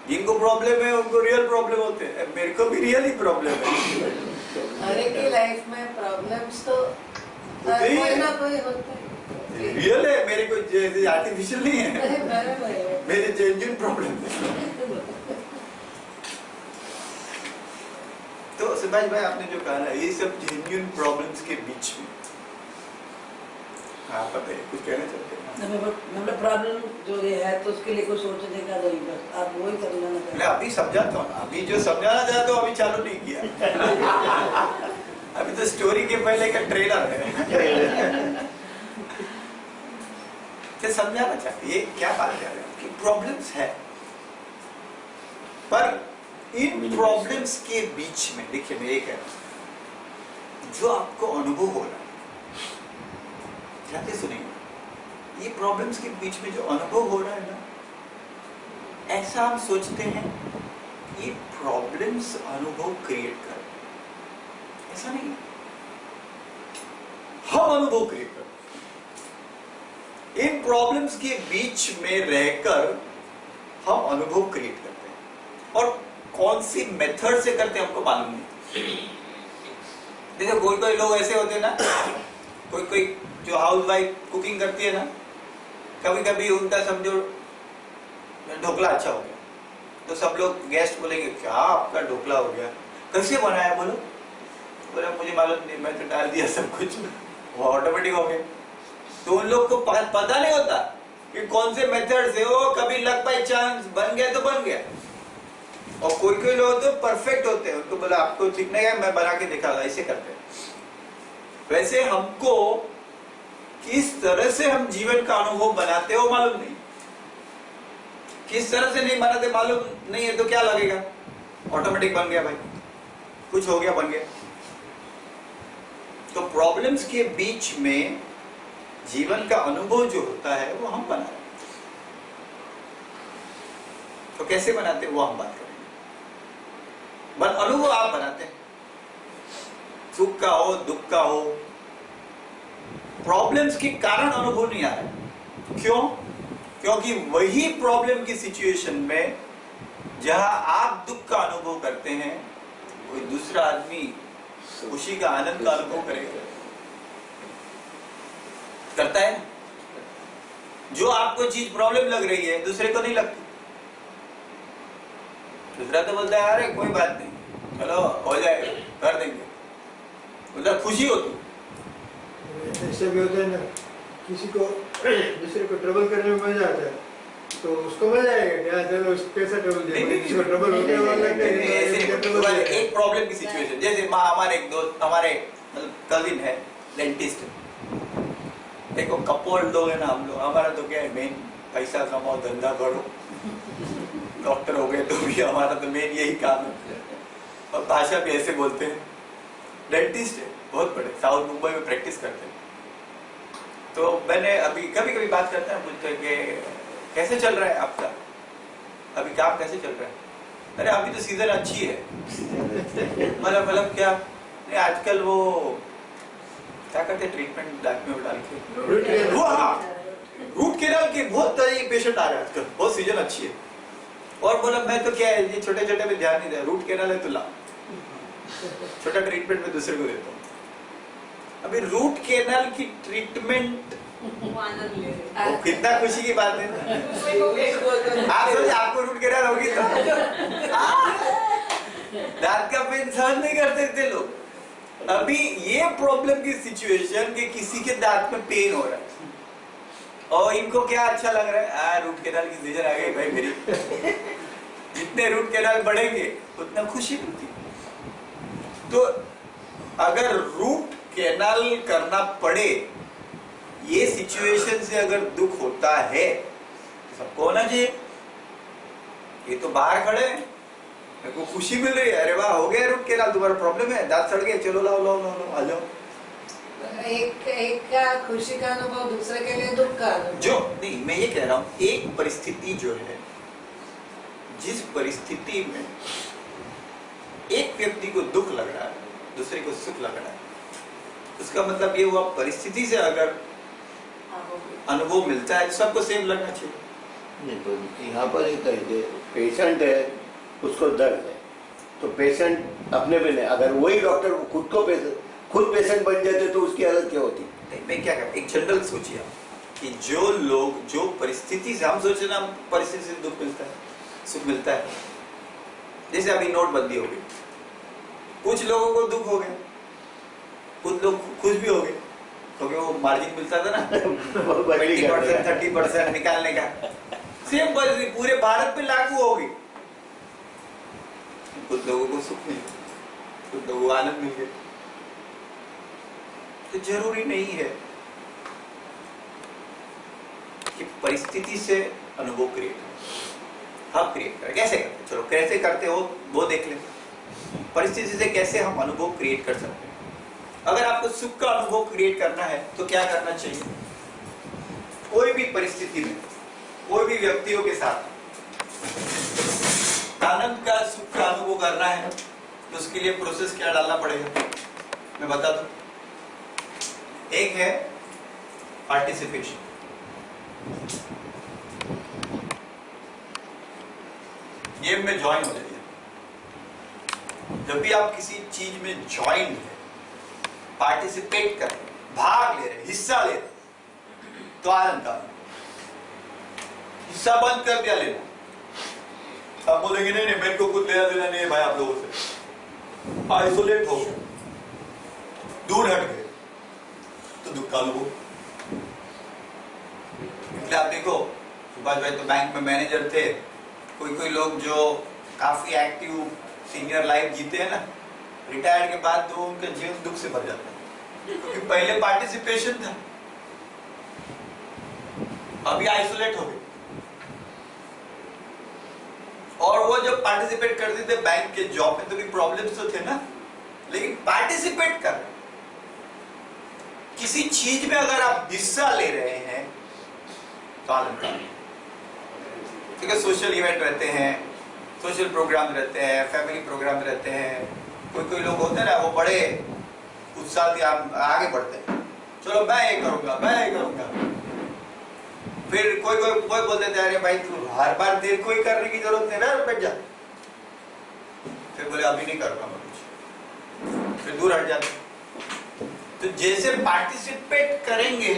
जिनको प्रॉब्लम है उनको रियल प्रॉब्लम होते हैं, मेरे को भी रियल ही प्रॉब्लम है। हर एक की लाइफ में प्रॉब्लम्स तो कोई ना कोई होता है, रियल है, मेरे को जैसे आर्टिफिशियल नहीं है, मेरे जेन्युइन प्रॉब्लम है। तो सुभाष भाई आपने जो कहा ना, ये सब जेन्युइन प्रॉब्लम्स के बीच में, हाँ पता है कुछ कहना चाहते हैं? मतलब प्रॉब्लम जो ये है तो उसके लिए कुछ सोचने का नहीं, बस आप वही समझाना चाहते मैं अभी समझाता हूँ ना, अभी जो समझाना चाहता हूँ अभी चालू नहीं किया। अभी तो स्टोरी के पहले का ट्रेलर है। तो समझाना चाहते, ये क्या बात कर रहे हैं कि प्रॉब्लम्स है, पर इन प्रॉब्लम्स के बीच में देखिए मैं ये कह रहा हूं, जो आपको अनुभव हो रहा है, ध्यान से सुनिए, ये प्रॉब्लम्स के बीच में जो अनुभव हो रहा है ना, ऐसा हम सोचते हैं ये प्रॉब्लम्स अनुभव क्रिएट कर, ऐसा नहीं, हम अनुभव क्रिएट कर। इन प्रॉब्लम्स के बीच में रहकर हम अनुभव क्रिएट करते हैं। और कौन सी मेथड से करते हैं हमको मालूम नहीं। जैसे कोई कोई लोग ऐसे होते हैं ना, कोई कोई जो हाउस वाइफ कुकिंग करती है ना, कभी कभी उनका समझो ढोकला अच्छा हो गया तो सब लोग गेस्ट बोलेंगे क्या आपका ढोकला हो गया, कैसे बनाया बोलो, बोला मुझे मालूम नहीं, मैं तो डाल दिया सब कुछ, वो ऑटोमेटिक हो गया। तो उन लोग को पता नहीं होता कि कौन से मेथड से, वो कभी लक बाय चांस बन गया तो बन गया। और कोई कोई लोग तो परफेक्ट होते हैं, उनको बोला आपको ठीक नहीं है मैं बना के दिखा, ऐसे करते हैं। वैसे हमको किस तरह से हम जीवन का अनुभव बनाते हो मालूम नहीं, किस तरह से नहीं बनाते मालूम नहीं है तो क्या लगेगा, ऑटोमेटिक बन गया भाई, कुछ हो गया बन गया। तो प्रॉब्लम्स के बीच में जीवन का अनुभव जो होता है वो हम बना रहे हैं। तो कैसे बनाते हैं वो हम बात करेंगे। अनुभव आप बनाते हैं, सुख का हो दुख का हो, प्रॉब्लम्स के कारण अनुभव नहीं आ रहा है। क्यों? क्योंकि वही प्रॉब्लम की सिचुएशन में जहां आप दुख का अनुभव करते हैं, कोई दूसरा आदमी खुशी का आनंद का अनुभव करेगा, करता है। जो आपको चीज प्रॉब्लम लग रही है दूसरे को नहीं लगती, दूसरा तो बोलता है अरे कोई बात नहीं चलो हो जाएगा कर देंगे, मतलब खुशी होती। ऐसे भी होता है ना, किसी को दूसरे को ट्रबल करने में मजा आता है तो उसको मजा आएगा क्या, चलो कैसा ट्रबल देगा, किसी को ट्रबल होते हैं। एक प्रॉब्लम की सिचुएशन, जैसे हमारे एक दोस्त, हमारे मतलब कजिन है डेंटिस्ट, देखो कपोल लोग है ना हम लोग, हमारा तो क्या है मेन पैसा कमाओ धंधा करो, डॉक्टर हो गए तो भी हमारा तो मेन यही काम है, और भाषा भी ऐसे बोलते हैं। डेंटिस्ट है बहुत बड़े, साउथ मुंबई में प्रैक्टिस करते हैं। तो मैंने अभी कभी कभी बात करते हैं, पूछते हैं कि कैसे चल रहा है आपका, अभी काम कैसे चल रहा है, अरे अभी तो सीजन अच्छी है, मतलब क्या नहीं आजकल वो क्या करते हैं ट्रीटमेंट दांत में डाल के, वो हाँ रूट केनाल के बहुत तरह पेशेंट आ रहे हैं आजकल, बहुत सीजन अच्छी है। और बोला मैं तो क्या है ये छोटे छोटे में ध्यान नहीं दे, रूट केनाल है तो ला, छोटा ट्रीटमेंट में दूसरे को देता हूँ। अभी रूट केनाल की ट्रीटमेंट वो कितना खुशी की बात है। आप सोचिए आपको रूट केनाल होगी तो दांत का पेन सहन नहीं कर सकते लोग। अभी ये प्रॉब्लम की सिचुएशन कि किसी के दांत में पेन हो रहा है और इनको क्या अच्छा लग रहा है, रूट केनाल की सीजन आ गई भाई मेरी, जितने रूट केनाल बढ़ेंगे उतना खुशी मिलती। तो अगर रूट केनाल करना पड़े, ये सिचुएशन से अगर दुख होता है तो सबको होना चाहिए। ये तो बाहर खड़े हैं, मेरे को खुशी मिल रही है, अरे वाह हो गया रूट केनाल, तुम्हारा प्रॉब्लम है दांत सड़ गए, चलो लाओ लाओ लाओ लाओ आ जाओ। एक का खुशी का अनुभव, दूसरे के लिए दुख का अनुभव। जो नहीं मैं ये कह रहा हूँ, एक परिस्थिति जो है, जिस परिस्थिति में एक व्यक्ति को दुख लग रहा है दूसरे को सुख लग रहा है, उसका मतलब ये हुआ परिस्थिति से अगर अनुभव मिलता है तो सबको सेम लगना चाहिए। नहीं तो यहाँ पर एक पेशेंट है उसको दर्द है, तो पेशेंट अपने में नहीं, अगर वही डॉक्टर खुद पेशेंट बन जाते तो उसकी हालत क्या होती। मैं क्या कहता, एक जनरल सोचिए कि जो लोग जो परिस्थिति से, हम सोचे ना परिस्थिति से दुख मिलता है सुख मिलता है, जैसे अभी नोटबंदी हो गई, कुछ लोगों को दुख हो गया, कुछ लोग खुश भी हो गए क्योंकि वो मार्जिन मिलता था ना 20% 30% निकालने का, सेम परिस्थिति पूरे भारत में लागू होगी। कुछ लोगों को सुख मिल गया, कुछ लोगों को आनंद मिल गया। तो जरूरी नहीं है कि परिस्थिति से अनुभव क्रिएट हम क्रिएट करें। कैसे करते, चलो कैसे करते हो वो देख लें। परिस्थिति से कैसे हम अनुभव क्रिएट कर सकते हैं। अगर आपको सुख का अनुभव क्रिएट करना है तो क्या करना चाहिए, कोई भी परिस्थिति में कोई भी व्यक्तियों के साथ आनंद का सुख का अनुभव करना है तो उसके लिए प्रोसेस क्या डालना पड़ेगा मैं बता दूं। एक है पार्टिसिपेशन, गेम में ज्वाइन हो जाइए, जब भी आप किसी चीज में ज्वाइन है, पार्टिसिपेट कर रहे, भाग ले रहे, हिस्सा ले रहे, तो आनंद का हिस्सा बंद कर दिया लेना। आप बोलेंगे नहीं मेरे को कुछ लेना देना नहीं है भाई आप लोगों से, आइसोलेट हो गए, दूर हट गए, तो दुख का अनुभव। इसलिए आप देखो सुभाष भाई तो बैंक में मैनेजर थे, कोई लोग जो काफी एक्टिव सीनियर लाइफ जीते हैं ना, रिटायर्ड के बाद तो उनका जीवन दुख से भर जाता है, क्योंकि पहले पार्टिसिपेशन था, अभी आइसोलेट हो गए। और वो जब पार्टिसिपेट करते थे बैंक के जॉब में तो भी प्रॉब्लम्स तो थे ना, लेकिन पार्टिसिपेट कर किसी चीज में अगर आप हिस्सा ले रहे हैं तो आनंद आए। ठीक है, सोशल इवेंट रहते हैं, सोशल प्रोग्राम रहते हैं, फैमिली प्रोग्राम रहते हैं, कोई लोग होते हैं ना वो बड़े उत्साह से आगे बढ़ते हैं, चलो मैं ये करूंगा मैं ये करूंगा। फिर कोई बोलते थे अरे भाई तू हर बार देर कोई करने की जरूरत नहीं ना, बैठ जा। फिर बोले अभी नहीं करूंगा मैं कुछ, फिर दूर हट जाते। तो जैसे पार्टिसिपेट करेंगे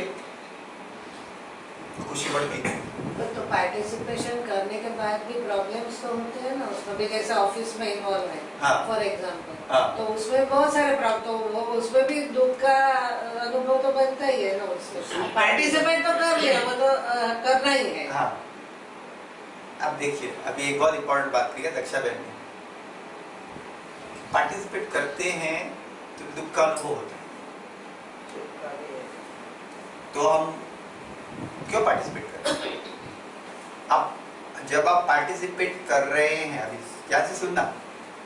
तो खुशी बढ़ती है। तो पार्टिसिपेशन करने के बाद भी प्रॉब्लम्स तो होते हैं ना उसमें भी, जैसे ऑफिस में इन्वॉल्व है फॉर एग्जांपल, तो उसमें बहुत सारे प्रॉब्लम, तो वो उसमें भी दुख का अनुभव तो बनता ही है ना। उसमें पार्टिसिपेट तो कर लिया, वो तो करना ही है। हाँ, अब देखिए अभी एक बहुत इंपॉर्टेंट बात कही है दक्षा बहन ने, पार्टिसिपेट करते हैं तो दुख का अनुभव होता है, तो हम क्यों पार्टिसिपेट करते हैं? अब जब आप पार्टिसिपेट कर रहे हैं, अभी क्या से सुनना,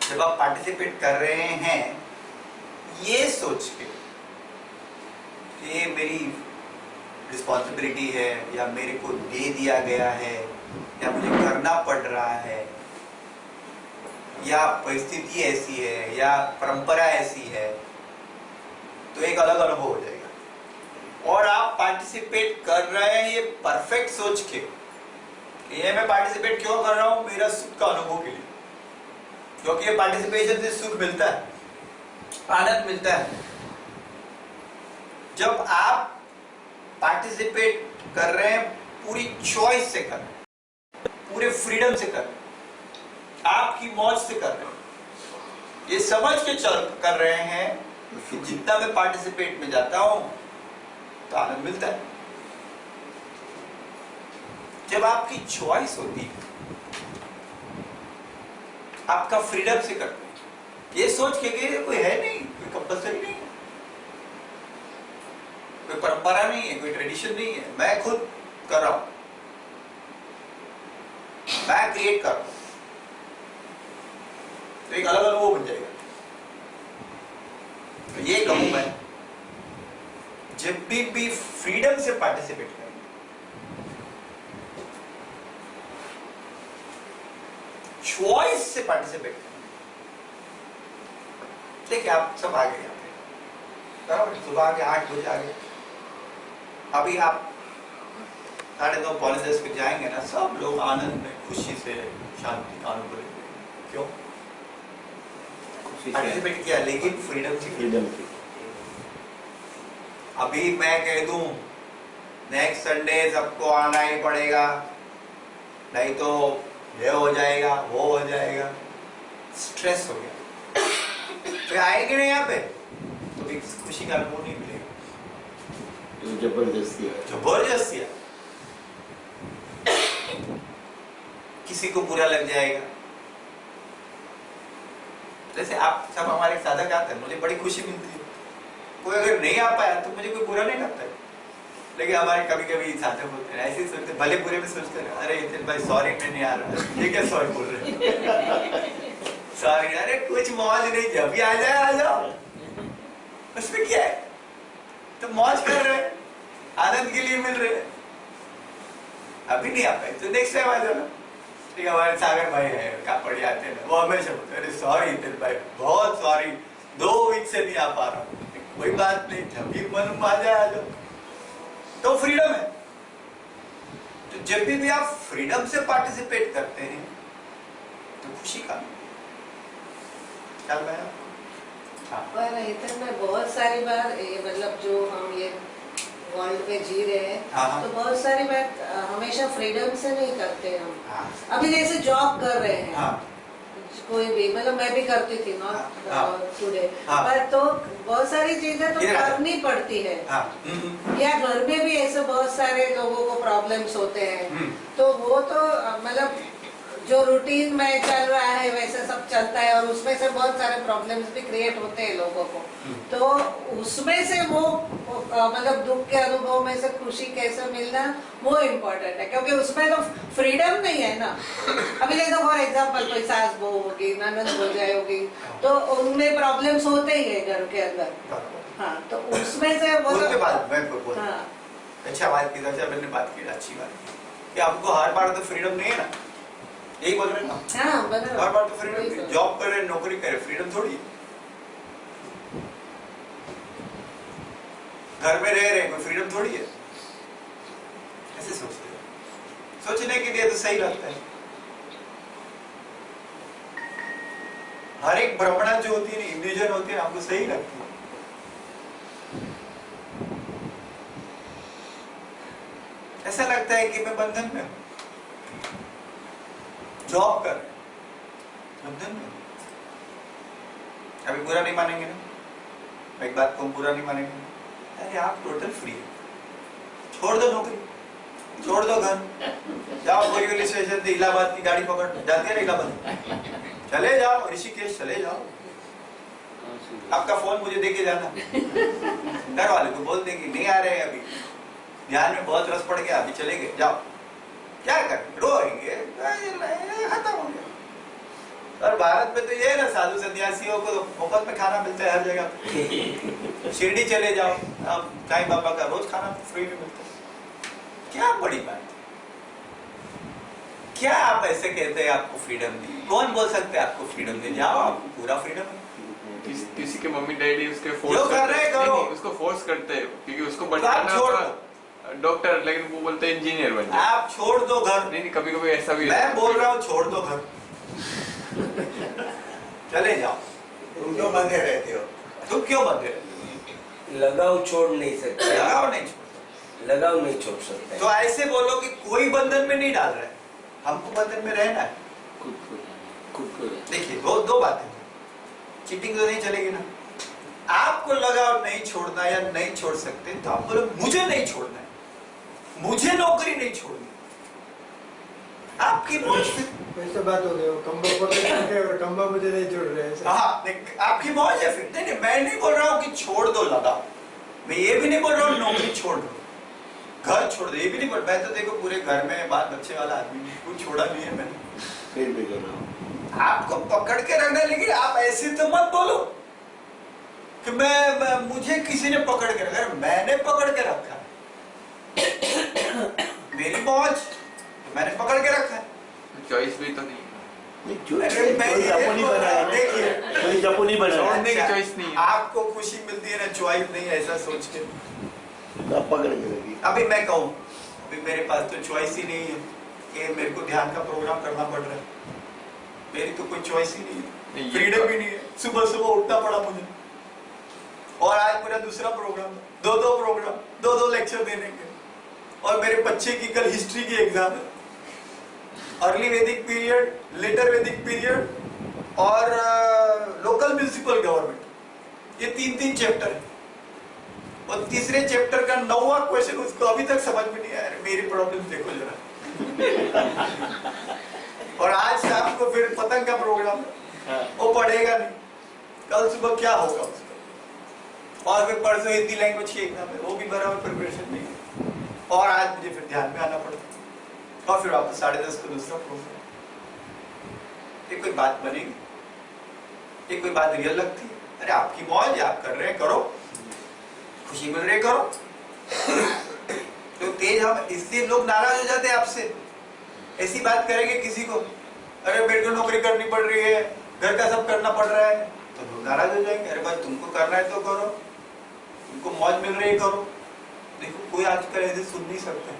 जब आप पार्टिसिपेट कर रहे हैं ये सोच के ये मेरी रिस्पॉन्सिबिलिटी है या मेरे को दे दिया गया है या मुझे करना पड़ रहा है या परिस्थिति ऐसी है या परंपरा ऐसी है, तो एक अलग अनुभव हो जाएगा। और आप पार्टिसिपेट कर रहे हैं ये परफेक्ट सोच के, ये मैं पार्टिसिपेट क्यों कर रहा हूं, मेरा सुख का अनुभव के लिए, क्योंकि ये पार्टिसिपेशन से सुख मिलता है, आनंद मिलता है। जब आप पार्टिसिपेट कर रहे हैं पूरी चॉइस से कर रहे हैं, पूरे फ्रीडम से कर रहे हैं, आपकी मौज से कर रहे हैं, ये समझ के चल कर रहे हैं कि जितना मैं पार्टिसिपेट में जाता हूं तो आनंद मिलता है। जब आपकी चॉइस होती है, आपका फ्रीडम से करते हैं, ये सोच के कि कोई है नहीं, कोई कंपल्सरी नहीं है, कोई परंपरा नहीं है, कोई ट्रेडिशन नहीं है, मैं खुद कर रहा हूं, मैं क्रिएट कर रहा हूं, तो एक अलग अनुभव बन जाएगा। तो ये कहूं मैं, जब भी फ्रीडम से पार्टिसिपेट करें, चॉइस से पार्टिसिपेट करें। देखिए आप सब आ गए यहाँ पे, बराबर, सुबह आगे 8 बजे आ गए, अभी आप 9:30 पौने 10 पे जाएंगे ना, सब लोग आनंद में खुशी से शांति का अनुभव लेंगे। क्यों? पार्टिसिपेट किया, लेकिन फ्रीडम से। अभी मैं कह दूं नेक्स्ट संडे सबको आना ही पड़ेगा, नहीं तो ये हो जाएगा वो हो जाएगा, स्ट्रेस हो गया, तो आएंगे नहीं यहाँ पे तो भी खुशी का अनुभव नहीं मिलेगा। जबरदस्ती है, जबरदस्ती है, किसी को बुरा लग जाएगा। जैसे आप सब हमारे साधक आते हैं, मुझे बड़ी खुशी मिलती है, कोई अगर नहीं आ पाया तो मुझे कोई बुरा नहीं लगता है, लेकिन हमारे कभी कभी साधक होते हैं ऐसे ही सोचते, भले बुरे में सोचते हैं, अरे नितिन भाई सॉरी मैं नहीं आ रहा, ये क्या सॉरी बोल रहे सॉरी, अरे कुछ मौज नहीं, जब भी आ जाओ, उसमें क्या है, तो मौज कर रहे हैं, आनंद के लिए मिल रहे हैं। अभी नहीं आ पाए तो नेक्स्ट टाइम आ जाना। ठीक है, हमारे सागर भाई है कापड़ी आते हैं, वो हमेशा बोलते अरे सॉरी नितिन भाई बहुत सॉरी, 2 वीक से नहीं आ पा रहा हूँ, कोई बात नहीं, जब भी मन आ जाए तो फ्रीडम है। तो जब भी आप फ्रीडम से पार्टिसिपेट करते हैं तो खुशी का, ख्याल में है? हाँ पर इधर में बहुत सारी बार ये मतलब जो हम ये वर्ल्ड में जी रहे हैं, हाँ। तो बहुत सारी बात हमेशा फ्रीडम से नहीं करते हम। हाँ अभी जैसे जॉब कर रहे हैं, हाँ कोई भी, मतलब मैं भी करती थी हाँ। नॉट टुडे, हाँ। पर तो बहुत सारी चीजें तो करनी पड़ती है। हाँ या घर में भी ऐसे बहुत सारे लोगों को प्रॉब्लम्स होते हैं, तो वो तो मतलब जो रूटीन में चल रहा है वैसे सब चलता है, और उसमें से बहुत सारे प्रॉब्लम्स भी क्रिएट होते हैं लोगों को। तो उसमें से वो मतलब दुख के अनुभव में से खुशी कैसे मिलना, वो इम्पोर्टेंट है, क्योंकि उसमें तो फ्रीडम नहीं है ना। अभी जैसे फॉर एग्जांपल कोई सास बहू होगी, ननद हो जाए होगी, तो उनमें प्रॉब्लम्स होते ही है घर के अंदर। हाँ, तो उसमें से वो उसके बाद मैं बोल हाँ अच्छा बात की, मैंने बात की, अच्छी बात की कि आपको हर बार तो फ्रीडम नहीं है ना, यही बोल रहे हैं ना। हाँ हर बार तो फ्रीडम, जॉब करे नौकरी करे फ्रीडम थोड़ी है। घर में रह रहे कोई फ्रीडम थोड़ी है। ऐसे सोचते हैं, सोचने के लिए तो सही लगता है। हर एक भ्रमणा जो होती है, इल्यूजन होती है, आपको सही लगती है। ऐसा लगता है कि मैं बंधन में हूं, जॉब कर बंधन में। अभी बुरा नहीं मानेंगे ना, एक बात को बुरा नहीं मानेंगे ना। अरे आप टोटल फ्री है, छोड़ दो नौकरी, छोड़ दो घर, जाओ बोरीवली स्टेशन से इलाहाबाद की गाड़ी पकड़, जाती है ना इलाहाबाद, चले जाओ ऋषिकेश चले जाओ। आपका फोन मुझे देके जाना, घर वाले को बोल देंगे नहीं आ रहे हैं अभी, ध्यान में बहुत रस पड़ गया, अभी चले गए, जाओ। क्या करेंगे, रोएंगे, खत्म हो गया। और भारत में तो ये है ना, साधु सन्यासियों को मुफ्त में खाना मिलता है हर जगह पे। शिरडी चले जाओ, अब साईं बाबा का रोज खाना फ्री में मिलता है। क्या बड़ी बात, क्या आप ऐसे कहते हैं आपको फ्रीडम दी? कौन बोल सकते हैं आपको फ्रीडम दे? जाओ, आपको पूरा फ्रीडम है। किसी के मम्मी डैडी उसके फोर्स जो कर रहे हैं करो। नहीं, उसको फोर्स करते हैं क्योंकि उसको तो आप छोड़ बनना दो डॉक्टर, लेकिन वो बोलते हैं इंजीनियर बन जाए। आप छोड़ दो घर। नहीं, कभी कभी ऐसा भी मैं बोल रहा हूँ छोड़ दो घर, चले जाओ। तुम क्यों बंधे रहते हो? तुम क्यों बंधे रहते हो? लगाव छोड़ नहीं सकते, लगाव नहीं छोड़, लगाव नहीं छोड़ सकते। तो ऐसे बोलो कि कोई बंधन में नहीं डाल रहा है, हमको बंधन में रहना है। खुद को देखिए दो बातें, चीटिंग तो नहीं चलेगी ना। आपको लगाव नहीं छोड़ना या नहीं छोड़ सकते, तो आप बोलो मुझे नहीं छोड़ना है, मुझे नौकरी नहीं छोड़नी, आपकी मौज। वैसे बात हो गई, वो खंबा पकड़ के और खंबा मुझे नहीं छोड़ रहे हैं। हाँ, आपकी मौज है फिर। नहीं, मैं नहीं बोल रहा हूँ कि छोड़ दो लगाव, मैं ये भी नहीं बोल रहा हूँ नौकरी छोड़ दो, घर छोड़ दो, ये भी नहीं बोल। मैं तो देखो पूरे घर में बाल बच्चे वाला आदमी, कुछ छोड़ा नहीं है मैंने, फिर भी कर रहा हूँ। आपको पकड़ के रखना। लेकिन आप ऐसे तो मत बोलो कि मैं मुझे किसी ने पकड़ के रखा, मैंने पकड़ के रखा, मेरी मौज, तो मैंने पकड़ के रखा है। चॉइस भी तो नहीं है। छोड़ने की चॉइस नहीं है। आपको खुशी मिलती है ना, चॉइस नहीं है, ऐसा सोच के पकड़ के रखी। अभी मैं कहूँ, अभी मेरे पास तो चॉइस ही नहीं है कि मेरे को ध्यान का प्रोग्राम करना पड़ रहा है, मेरी तो कोई चॉइस ही नहीं है, फ्रीडम ही नहीं है। सुबह सुबह उठना पड़ा मुझे, और आज मेरा दूसरा प्रोग्राम, दो प्रोग्राम, दो लेक्चर देने के, और मेरे बच्चे की कल हिस्ट्री की एग्जाम है, अर्ली वैदिक पीरियड, लेटर वैदिक पीरियड और लोकल म्युनिसिपल गवर्नमेंट, ये 3 चैप्टर है। और तीसरे चैप्टर का 9वां क्वेश्चन उसको अभी तक समझ में नहीं आया। मेरी प्रॉब्लम देखो जरा। और आज शाम को फिर पतंग का प्रोग्राम है, वो पढ़ेगा नहीं, कल सुबह क्या होगा उसका। और फिर परसों हिंदी लैंग्वेज की एग्जाम है, वो भी बराबर प्रिपरेशन नहीं है। और आज मुझे फिर ध्यान में आना पड़ता, और फिर वापस 10:30 को दूसरा प्रोग्राम। ये कोई बात बनेगी? ये कोई बात रियल लगती है? अरे आपकी मौज, आप कर रहे हैं करो, खुशी मिल रही करो। तो तेज हम, इससे लोग नाराज हो जाते हैं आपसे। ऐसी बात करेंगे किसी को, अरे मेरे को नौकरी करनी पड़ रही है, घर का सब करना पड़ रहा है, तो लोग नाराज हो जाएंगे। अरे भाई तुमको करना है तो करो, तुमको मौज मिल रही है करो। देखो कोई आजकल ऐसे सुन नहीं सकता,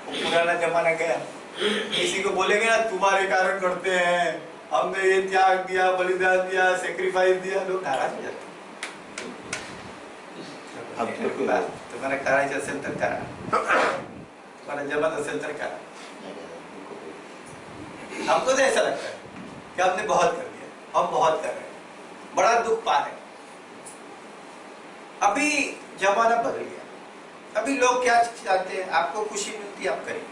पुराना जमाना गया। किसी को बोलेंगे ना तुम्हारे कारण करते हैं, हमने ये त्याग दिया, बलिदान दिया, सेक्रीफाइस दिया, लोग नाराज हो जाते अब तो हैं। तुम्हाला करायचं असेल तर करा, तुम्हाला जमत असेल तर करा। हमको तो ऐसा लगता है कि हमने बहुत कर दिया, हम बहुत कर रहे हैं, बड़ा दुख पा रहे हैं। अभी जमाना बदल गया, अभी लोग क्या चाहते हैं, आपको खुशी मिलती है आप करिए,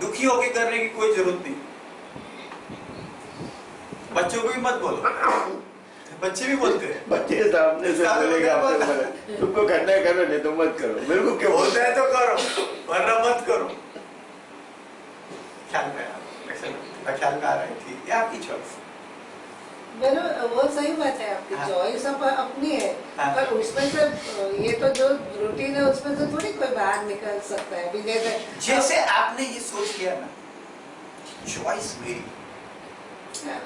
दुखी होके करने की कोई जरूरत नहीं। बच्चों को भी मत बोलो, बच्चे भी बोलते हैं, बच्चे सामने से बोलेगा आपको, तुमको करना है करो, नहीं तो मत करो, मेरे को क्या बोलते हैं तो करो वरना मत करो। ख्याल में ख्याल में आ रहा है, ठीक है, आपकी चॉइस। वो सही बात है, आपकी हाँ। चॉइस अपनी है, हाँ। पर उसमें से ये तो जो रूटीन है उसमें से थोड़ी कोई बाहर निकल सकता है। अभी जैसे आपने ये सोच लिया ना, चॉइस मेरी,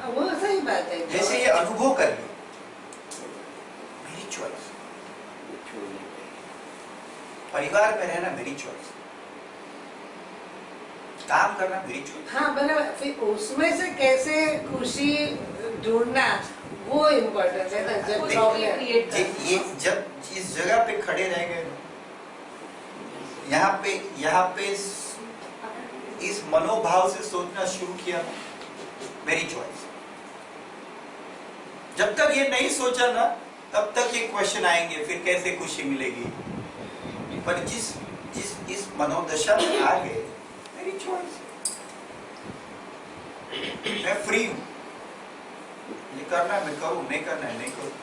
वो सही बात है। जैसे ये अनुभव कर लिया, मेरी चॉइस, परिवार में रहना मेरी चॉइस, काम करना मेरी चॉइस। हाँ बराबर, फिर उसमें से कैसे खुशी ढूंढना वो इम्पोर्टेंट है ना। जब प्रॉब्लम ये जब इस जगह पे खड़े रह गए, यहाँ पे इस मनोभाव से सोचना शुरू किया, मेरी चॉइस। जब तक ये नहीं सोचा ना, तब तक ये क्वेश्चन आएंगे, फिर कैसे खुशी मिलेगी। पर इस मनोदशा में आ गए, मेरी चॉइस, मैं फ्री हूं, ये करना है मैं करूं, नहीं करना है नहीं करूं।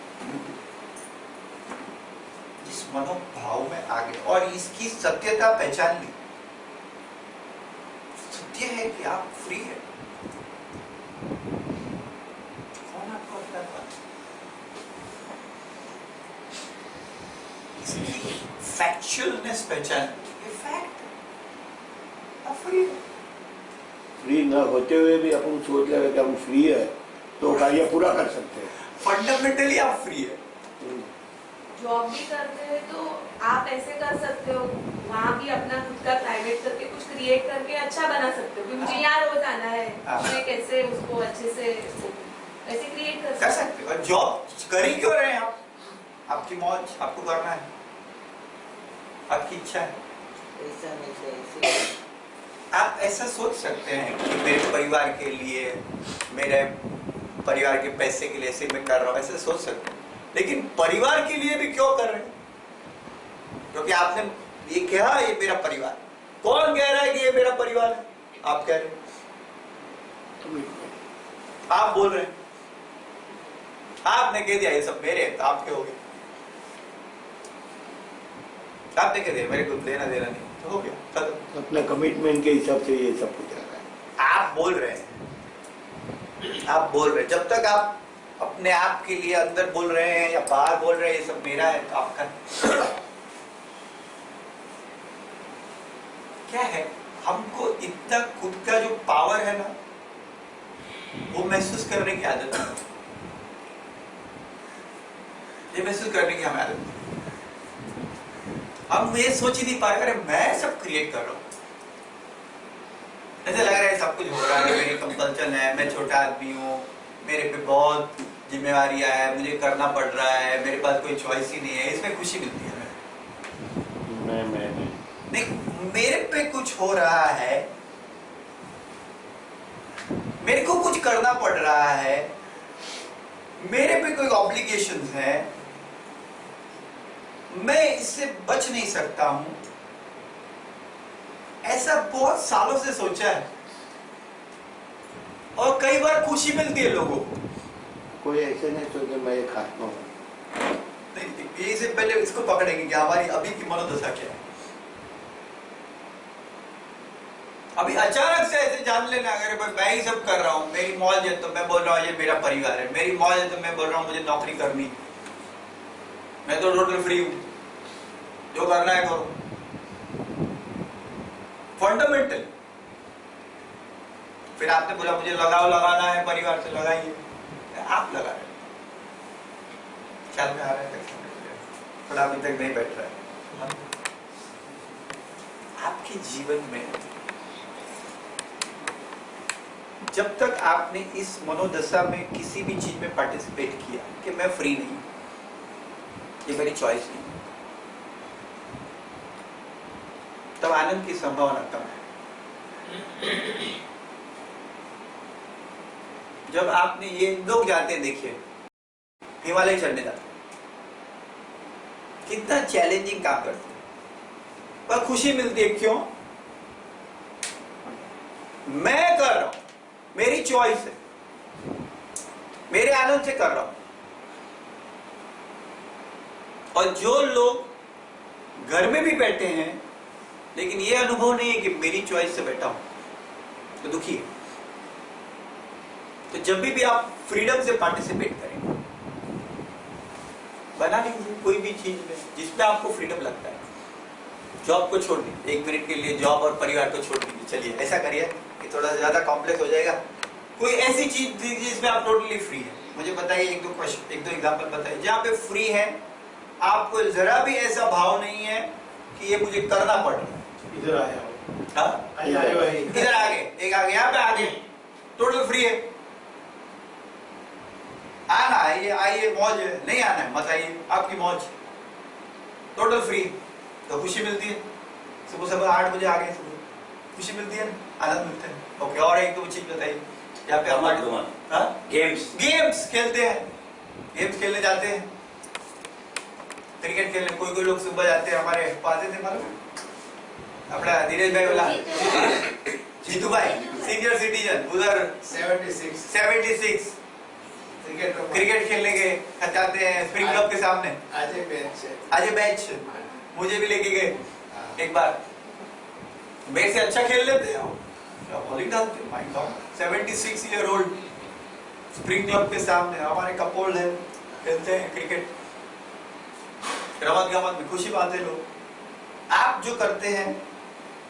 जिस मनोभाव में आ गए और इसकी सत्यता पहचान ली, सत्य है कि आप फ्री है, कौन आपको अटका पाता? इसकी फैक्चुअलनेस पहचान, ये फैक्ट, आप फ्री है। फ्री न होते हुए भी अपन सोच रहे कि हम फ्री है तो कार्य पूरा कर सकते हैं। फंडामेंटली आप फ्री है। जॉब भी करते हैं तो आप ऐसे कर सकते हो, वहाँ भी अपना खुद का प्राइवेट करके कुछ क्रिएट करके अच्छा बना सकते हो कि मुझे यहाँ रोज आना है, मैं कैसे उसको अच्छे से ऐसे क्रिएट कर सकते हो। और जॉब कर ही क्यों रहे हैं आप? आपकी मौज, आपको करना है, आपकी इच्छा है। ऐसा नहीं ऐसे आप ऐसा सोच सकते हैं कि मेरे परिवार के लिए, मेरे परिवार के पैसे के लिए ऐसे मैं कर रहा हूँ, ऐसे सोच सकते हैं। लेकिन परिवार के लिए भी क्यों कर रहे हैं? क्योंकि आपने ये कहा ये मेरा परिवार। कौन कह रहा है कि ये मेरा परिवार है? आप कह रहे हैं, आप बोल रहे हैं, आपने कह दिया ये सब मेरे हैं, तो आपके हो गए। आपने कह दिया मेरे को लेना देना नहीं, तो हो गया, खत्म। अपने कमिटमेंट के हिसाब से ये सब कुछ रखा है। आप बोल रहे हैं, आप बोल रहे हैं, जब तक आप अपने आप के लिए अंदर बोल रहे हैं या बाहर बोल रहे हैं ये सब मेरा है, तो आपका क्या है? हमको इतना खुद का जो पावर है ना, वो महसूस करने की आदत है। ये महसूस करने की हमें आदत है। हम ये सोच ही नहीं पा रहे, अरे मैं सब क्रिएट कर रहा हूँ, ऐसे लग रहा है सब कुछ हो रहा है, मेरी कंपल्शन है, मैं छोटा आदमी हूँ, मेरे पे बहुत जिम्मेवारियां है, मुझे करना पड़ रहा है, मेरे पास कोई चॉइस ही नहीं है। इसमें खुशी मिलती है नहीं, मेरे पे कुछ हो रहा है, मेरे को कुछ करना पड़ रहा है, मेरे पे कोई ऑब्लिगेशंस है, मैं इससे बच नहीं सकता हूं। ऐसा बहुत सालों से सोचा है और कई बार खुशी मिलती है लोगों को। कोई ऐसे नहीं सोचे मैं एक आत्मा हूँ। नहीं, ये से पहले इसको पकड़ेंगे कि हमारी अभी की मनोदशा क्या है। अभी अचानक से ऐसे जान लेना, अगर मैं ही सब कर रहा हूँ, मेरी मौज है तो मैं बोल रहा हूँ ये मेरा परिवार है, मेरी मौज है तो मैं बोल रहा हूँ मुझे नौकरी करनी, मैं तो टोटल फ्री हूँ, जो करना है करो। फंडामेंटल। फिर आपने बोला मुझे लगाना है परिवार से, लगाइए, आप लगा रहे, ख्याल में आ रहा है, थोड़ा अभी तक नहीं बैठ रहा है। आपके जीवन में जब तक आपने इस मनोदशा में किसी भी चीज में पार्टिसिपेट किया कि मैं फ्री नहीं, ये मेरी चॉइस नहीं, तब आनंद की संभावना कम है। जब आपने ये लोग जाते हैं, देखिए हिमालय चढ़ने जाते हैं, कितना चैलेंजिंग काम करते हैं, पर खुशी मिलती है। क्यों? मैं कर रहा हूं, मेरी चॉइस है, मेरे आनंद से कर रहा हूं। और जो लोग घर में भी बैठे हैं लेकिन ये अनुभव नहीं है कि मेरी चॉइस से बैठा हूं, तो दुखी है। तो जब भी आप फ्रीडम से पार्टिसिपेट करेंगे, बना लीजिए कोई भी चीज में जिसमें आपको फ्रीडम लगता है। जॉब को छोड़ दीजिए, 1 मिनट के लिए जॉब और परिवार को छोड़ दीजिए, चलिए ऐसा करिए कि थोड़ा सा ज्यादा कॉम्प्लेक्स हो जाएगा। कोई ऐसी चीज दीजिए जिसमें आप टोटली फ्री है। मुझे बताइए एक दो एग्जांपल बताइए जहां पे फ्री है, आपको जरा भी ऐसा भाव नहीं है कि ये मुझे करना पड़ रहा है। इधर आया हो, हाँ? इधर आगे एक आगे, यहाँ पे आगे टोटल फ्री है। आना है, ये आइए, मौज है, नहीं आना है मत आइए, आपकी मौज, टोटल फ्री। तो खुशी मिलती है। सुबह 8 बजे आ गए, खुशी मिलती है, आनंद मिलता है। ओके, और एक दो चीज बताइए यहाँ पे हमारे गेम्स खेलते हैं, गेम्स खेलने जाते हैं, क्रिकेट खेलने। कोई लोग सुबह जाते हैं, हमारे पाते थे मालूम, अपना धीरज भाई वाला जीतू भाई सीनियर सिटीजन उधर 76 क्रिकेट खेलने के जाते हैं स्प्रिंग क्लब के सामने। आज बेंच मुझे भी लेके गए एक बार, मेरे से अच्छा खेल लेते हैं, बॉलिंग डालते, my God 76 year old spring club के सामने हमारे कपोल है, खेलते हैं क्रिकेट, रमत गमत में खुशी पाते लोग। आप जो करते हैं,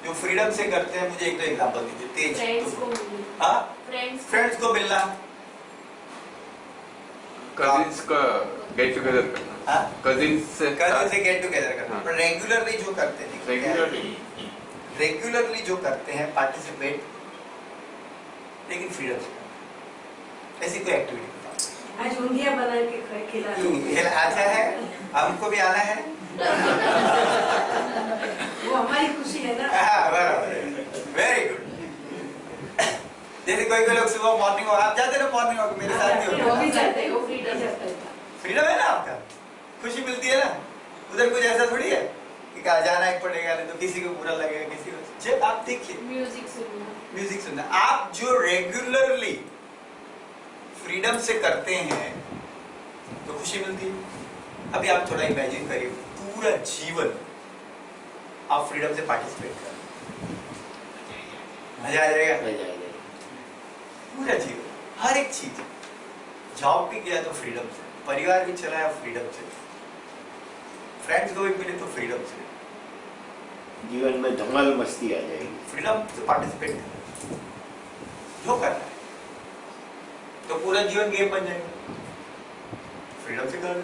जो फ्रीडम से करते हैं, मुझे एक दो एग्जांपल दीजिए तेज। फ्रेंड्स को मिलना, कजिन्स का गेट टुगेदर करना, कजिन्स से गेट टुगेदर करना। पर रेगुलरली जो करते हैं, रेगुलरली जो करते हैं पार्टिसिपेट, लेकिन फ्रीडम से, ऐसी कोई एक्टिविटी बताओ। आज ऊँधिया बना के खिला अच्छा है, हमको भी आना है। वो हमारी खुशी है ना। Very good. जैसे कोई लोग सुबह मॉर्निंग वॉक, आप जाते ना मॉर्निंग वॉक, मेरे साथ भी वो भी जाते हैं, वो फ्रीडम फ्रीडम है ना आपका, खुशी मिलती है ना। उधर कुछ ऐसा थोड़ी है कि कहा जाना ही पड़ेगा, नहीं तो किसी को बुरा लगेगा, किसी को। जब आप देखिए म्यूजिक सुनना, आप जो रेगुलरली फ्रीडम से करते हैं तो खुशी मिलती है। अभी आप थोड़ा इमेजिन करिए, पूरा जीवन आप फ्रीडम से पार्टिसिपेट कर, मजा आ जाएगा। पूरा जीवन, हर एक चीज, जॉब भी किया तो फ्रीडम से, परिवार भी चलाया फ्रीडम से, फ्रेंड्स को भी मिले तो फ्रीडम से, जीवन में धमाल मस्ती आ जाएगी। फ्रीडम से पार्टिसिपेट करना, जो करना है, तो पूरा जीवन गेम बन जाएगा। फ्रीडम से कर,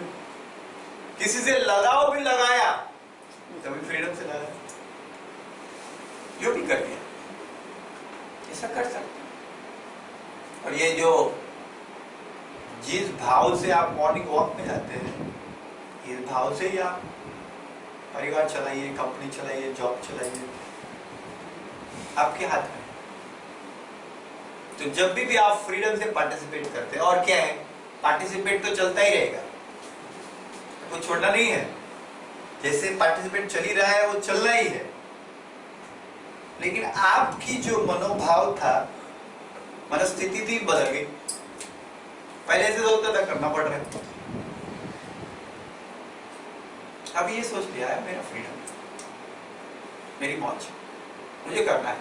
किसी से लगाव भी लगाया तभी फ्रीडम से लगाया, जो भी कर दिया, ऐसा कर सकते। और ये जो जिस भाव से आप मॉर्निंग वॉक में जाते हैं, इस भाव से ही आप परिवार चलाइए, कंपनी चलाइए, जॉब चलाइए, आपके हाथ में। तो जब भी आप फ्रीडम से पार्टिसिपेट करते हैं, और क्या है, पार्टिसिपेट तो चलता ही रहेगा, कुछ छोड़ना नहीं है। जैसे पार्टिसिपेट चल ही रहा है, वो चलना ही है। लेकिन आपकी जो मनोभाव था, मनस्थिति थी, बदल गई। पहले से होता था, करना पड़ रहा है। अब ये सोच लिया है, मेरा फ्रीडम, मेरी मौज, मुझे करना है,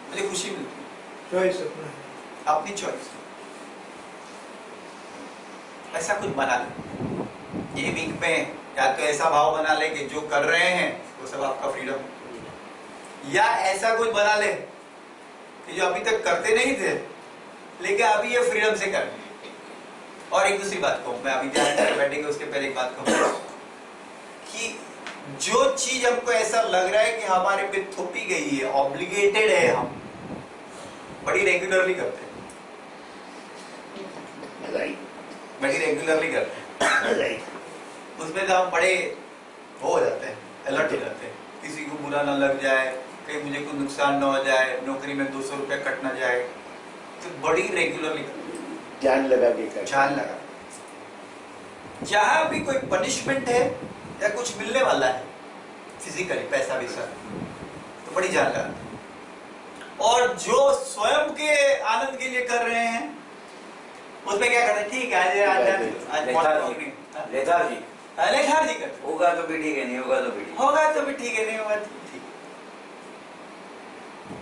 मुझे खुशी मिलती है, चॉइस अपना है, अपनी चॉइस। ऐसा कुछ बना ले ये वीक में, या तो ऐसा भाव बना ले कि जो कर रहे हैं वो सब आपका फ्रीडम है, या ऐसा कुछ बना ले कि जो अभी तक करते नहीं थे लेकिन अभी ये फ्रीडम से कर। और एक दूसरी बात कहूँ, मैं अभी ध्यान बैठेंगे उसके पहले एक बात कहूँ कि जो चीज हमको ऐसा लग रहा है कि हमारे पे थोपी गई है, ऑब्लिगेटेड है, हम बड़ी रेगुलरली करते हैं, राइट बड़ी रेगुलरली करते हैं। राइट। उसमें तो हम बड़े हो जाते हैं, अलर्ट हो जाते हैं, किसी को बुरा ना लग जाए, कहीं मुझे कोई नुकसान ना हो जाए, नौकरी में 200 रुपया कट ना जाए, तो बड़ी रेगुलरली जान लगा के कर, जान लगा। जहां भी कोई पनिशमेंट है या कुछ मिलने वाला है फिजिकली, पैसा भी सर, तो बड़ी जान लगा। और जो स्वयं के आनंद के लिए कर रहे हैं उसमें क्या करते हैं, ठीक है आज लेथार्जी लेथार्जी करते, होगा तो भी ठीक है, नहीं होगा तो भी ठीक। होगा तो भी ठीक है, नहीं होगा तो ठीक।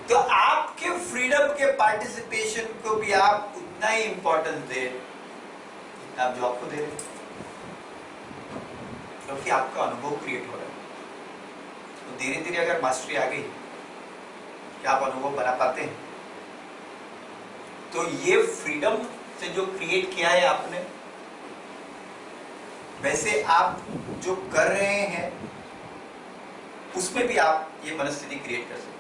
तो आपके फ्रीडम के पार्टिसिपेशन को भी आप उतना ही इंपॉर्टेंस दे आप जॉब को दे रहे हैं, क्योंकि आपका अनुभव क्रिएट हो रहा है। तो धीरे धीरे अगर मास्टरी आ गई कि आप अनुभव बना पाते हैं, तो ये फ्रीडम से जो क्रिएट किया है आपने, वैसे आप जो कर रहे हैं उसमें भी आप ये मनस्थिति क्रिएट कर सकते हैं।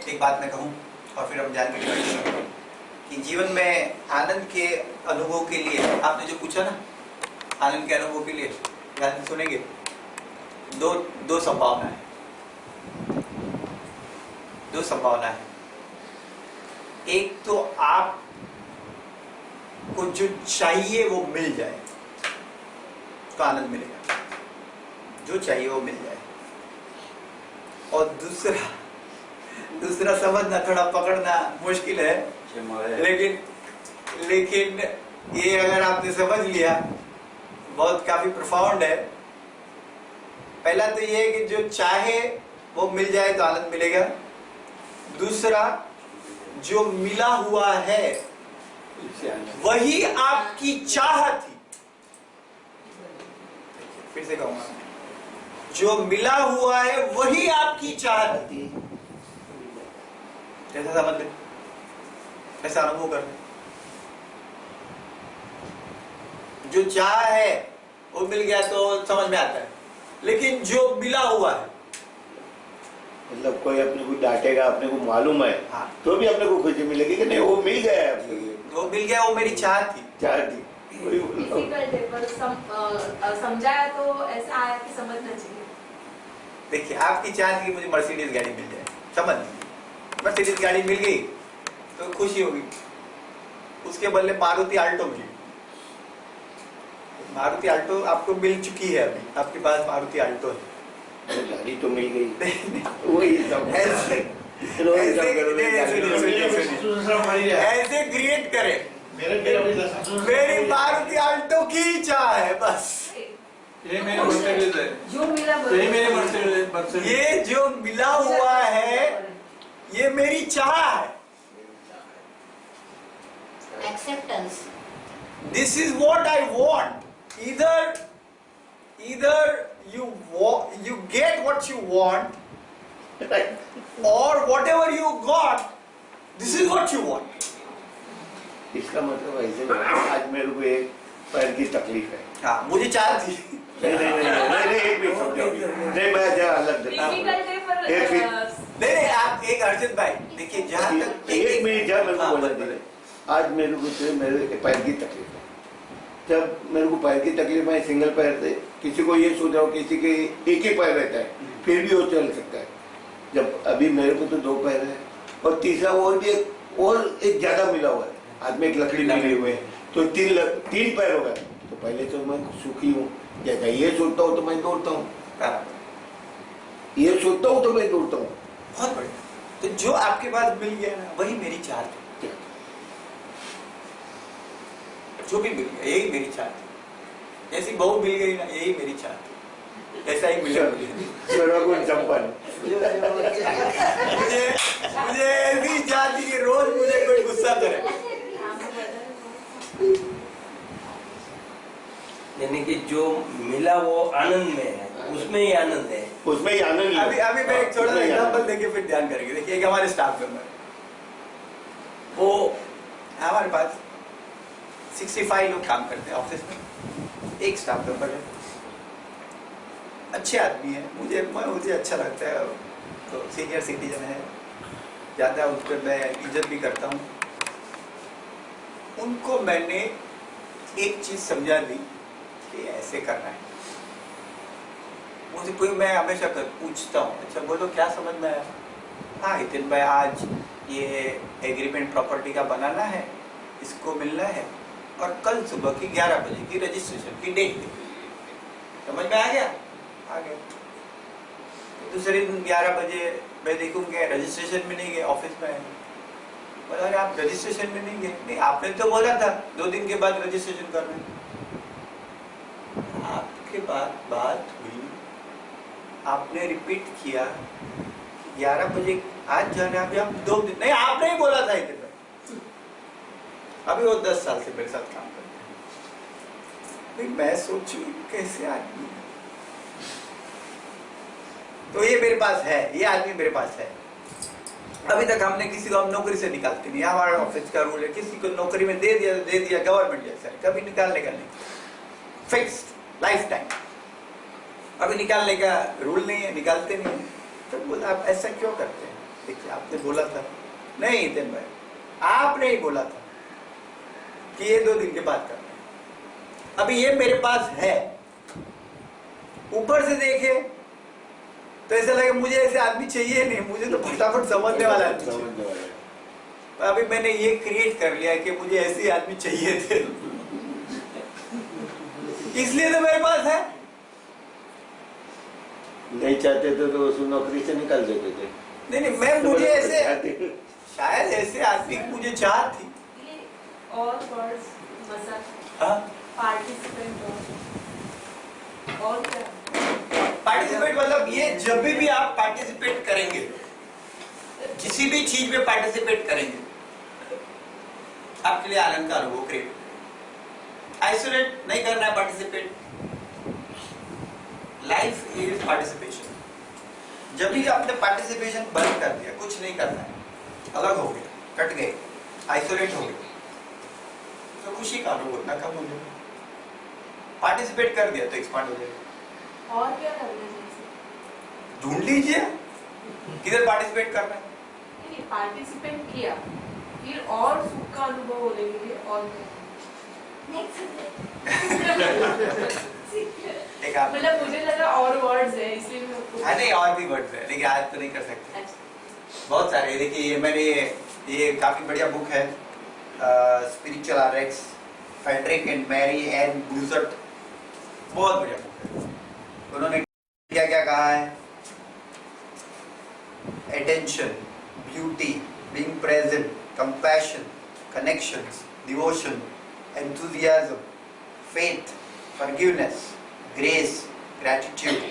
एक बात मैं कहूं और फिर हम जान के कि जीवन में आनंद के अनुभव के लिए आपने जो पूछा ना, आनंद के अनुभव के लिए ध्यान से सुनेंगे। दो संभावना है, दो संभावना है। एक तो आप को जो चाहिए वो मिल जाए तो आनंद मिलेगा, जो चाहिए वो मिल जाए। और दूसरा समझना, थोड़ा पकड़ना मुश्किल है, लेकिन ये अगर आपने समझ लिया बहुत काफी प्रोफाउंड है। पहला तो ये है कि जो चाहे वो मिल जाए तो आनंद मिलेगा। दूसरा, जो मिला हुआ है वही आपकी चाह थी। फिर से कहूंगा, जो मिला हुआ है वही आपकी चाह थी। कैसा समझ ले, ऐसा अनुभव कर ले। जो चाह है वो मिल गया तो समझ में आता है, लेकिन जो मिला हुआ है, मतलब कोई अपने को डांटेगा, अपने को मालूम है, हाँ, तो भी अपने को खुशी मिलेगी कि नहीं वो मिल गया है अपने को, वो मिल गया, वो मेरी चाह थी। चाह थी। डिफिकल्ट है, पर समझाया तो ऐसा आया कि समझना चाहिए। देखिए, आपकी चाह थी कि मुझे मर्सिडीज गाड़ी मिल जाए, समझ लीजिए मर्सिडीज गाड़ी मिल गई तो खुशी होगी। उसके बदले मारुति आल्टो मिली। मारुति आल्टो आपको मिल चुकी है, अभी आपके पास मारुति आल्टो है, गाड़ी तो मिल गई। वही सब ऐसे क्रिएट करें, मेरी मारुति आल्टो की चाह है, बस ये मेरे मर्सिडीज है, जो मिला ये मेरे मर्सिडीज, ये जो मिला हुआ है ये मेरी चाह है। Acceptance. This is what I want. Either you get what you want, or whatever you got, this is what you want. इसका मतलब ऐसे, आज मेरे को एक पैर की तकलीफ है। हाँ, मुझे चाह थी। नहीं, एक मिनट समझो। नहीं, मैं जरा अलग देता हूँ। डिफिकल्ट है, पर नहीं, आप एक अर्जित भाई देखिए, जहाँ तक एक मिनट जब मेरे को बोला दीजिए, आज मेरे को मेरे पैर की तकलीफ है। जब मेरे को पैर की तकलीफ है, सिंगल पैर से, किसी को ये सोच रहा हूँ किसी के एक ही पैर रहता है, फिर भी वो चल सकता है। जब अभी मेरे को तो 2 पैर है और तीसरा और भी एक ज्यादा मिला हुआ है, हाथ में एक लकड़ी मिली हुई है, तो 3 पैर हो गए। तो पहले तो मैं सुखी हूँ। जैसा ये सोचता हूँ तो मैं दौड़ता हूँ, ये सोचता हूँ तो मैं दौड़ता हूँ। बहुत बढ़िया। तो जो आपके पास मिल गया ना, वही मेरी चाह थी। जो भी मिल गया यही मेरी चाह थी। जैसी बहू मिल गई ना, यही मेरी चाह थी। ऐसा ही मिला मुझे। चंपन मुझे ऐसी चाह थी कि रोज मुझे कोई गुस्सा करे। यानी कि जो मिला वो आनंद में है, उसमें ही आनंद है, उसमें ही आनंद। अभी मैं एक छोटा सा एग्जांपल देके फिर ध्यान करेंगे। देखिए, एक हमारे स्टाफ मेंबर, वो हमारे पास 65 लोग काम करते हैं ऑफिस में। एक स्टाफ मेंबर है, अच्छे आदमी है, मुझे अच्छा लगता है, तो सीनियर सिटीजन है, ज़्यादा उस पर मैं इज्जत भी करता हूँ। उनको मैंने एक चीज़ समझा दी कि ऐसे करना है। मुझे कोई, मैं हमेशा पूछता हूँ, अच्छा बोलो क्या समझ में आया? हाँ हितेन भाई, आज ये एग्रीमेंट प्रॉपर्टी का बनाना है, इसको मिलना है, और कल सुबह की 11 बजे की रजिस्ट्रेशन की डेट थी। समझ में आ गया? आ गया। दूसरे दिन 11 बजे मैं देखूंगा रजिस्ट्रेशन में नहीं गए, ऑफिस में आए। बोला अरे आप रजिस्ट्रेशन में नहीं गए? नहीं, आपने तो बोला था 2 दिन के बाद रजिस्ट्रेशन करना है। आपके बाद बात हुई, आपने रिपीट किया 11 बजे आज जाना, अभी आप 2 दिन नहीं, आपने ही बोला था इधर। अभी वो 10 साल से मेरे साथ काम करते हैं। मैं सोचू कैसे आदमी, तो ये मेरे पास है, ये आदमी मेरे पास है। अभी तक हमने किसी को हम नौकरी से निकालते नहीं, हमारा ऑफिस का रूल है, किसी को नौकरी में दे दिया गवर्नमेंट जैसा, कभी निकालने का नहीं, फिक्स्ड लाइफ टाइम। अभी निकालने का रूल नहीं है, निकालते नहीं है। तो बोला आप ऐसा क्यों करते हैं? देखिए आपने बोला था नहीं हितेन भाई, आपने ही बोला था कि ये 2 दिन के बाद करना है। अभी ये मेरे पास है, ऊपर से देखे तो ऐसा लगे मुझे ऐसे आदमी चाहिए नहीं, मुझे तो फटाफट समझने वाला है। अभी मैंने ये क्रिएट कर लिया कि मुझे ऐसे आदमी चाहिए थे, इसलिए तो मेरे पास है। नहीं चाहते थे तो उसको नौकरी से निकाल देते थे। नहीं, मैं मुझे ऐसे, शायद ऐसे आदमी मुझे चाह थी। और वर्ड्स मजाक, हाँ, पार्टिसिपेंट और क्या? पार्टिसिपेट मतलब ये जब भी आप पार्टिसिपेट करेंगे, किसी भी चीज में पार्टिसिपेट करेंगे, आपके लिए आनंद का अनुभव क्रिएट। आइसोलेट नहीं करना है पार्टिसिपेट। Life is participation. जब भी आपने पार्टिसिपेशन बंद कर दिया, कुछ नहीं करना है, अलग हो गए, कट गए, आइसोलेट हो गए, तो खुशी का अनुभव उतना कम हो जाएगा। पार्टिसिपेट कर दिया तो एक्सपांड हो जाएगा। और क्या करना है? ढूंढ लीजिए किधर पार्टिसिपेट करना है। नहीं, पार्टिसिपेट किया, फिर और सुख का अनुभव होने के लिए और मतलब मुझे लगा और वर्ड्स है, इसलिए मैं नहीं, और भी वर्ड्स है, लेकिन आज तो नहीं कर सकते। बहुत सारे, देखिए ये मैंने ये काफी बढ़िया बुक है, spiritual Rx, Frederic and Mary Ann Brussat, बहुत बढ़िया बुक है। उन्होंने क्या क्या कहा है? Attention, beauty, being present, compassion, connections, devotion, enthusiasm, faith, forgiveness, grace, gratitude,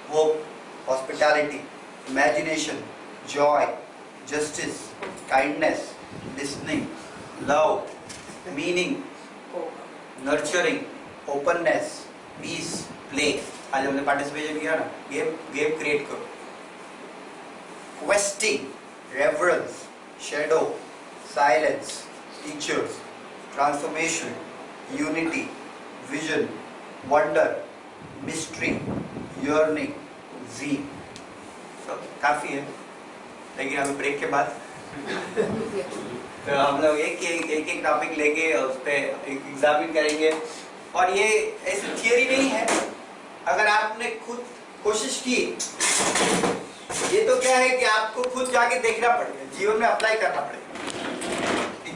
hope, hospitality, imagination, joy, justice, kindness, listening, love, meaning, nurturing, openness, peace, play। आज हमने पार्टिसिपेशन किया ना, गेम क्रिएट करो। Questing, reverence, shadow, silence, teachers, transformation, unity, vision, wonder, mystery, yearning, zeal। सब काफी है, लेकिन अभी ब्रेक के बाद तो हम लोग एक टॉपिक लेके उस पर एग्जामिन करेंगे। और ये ऐसी थियरी नहीं है, अगर आपने खुद कोशिश की, ये तो क्या है कि आपको खुद जाके देखना पड़ेगा, जीवन में अप्लाई करना पड़ेगा।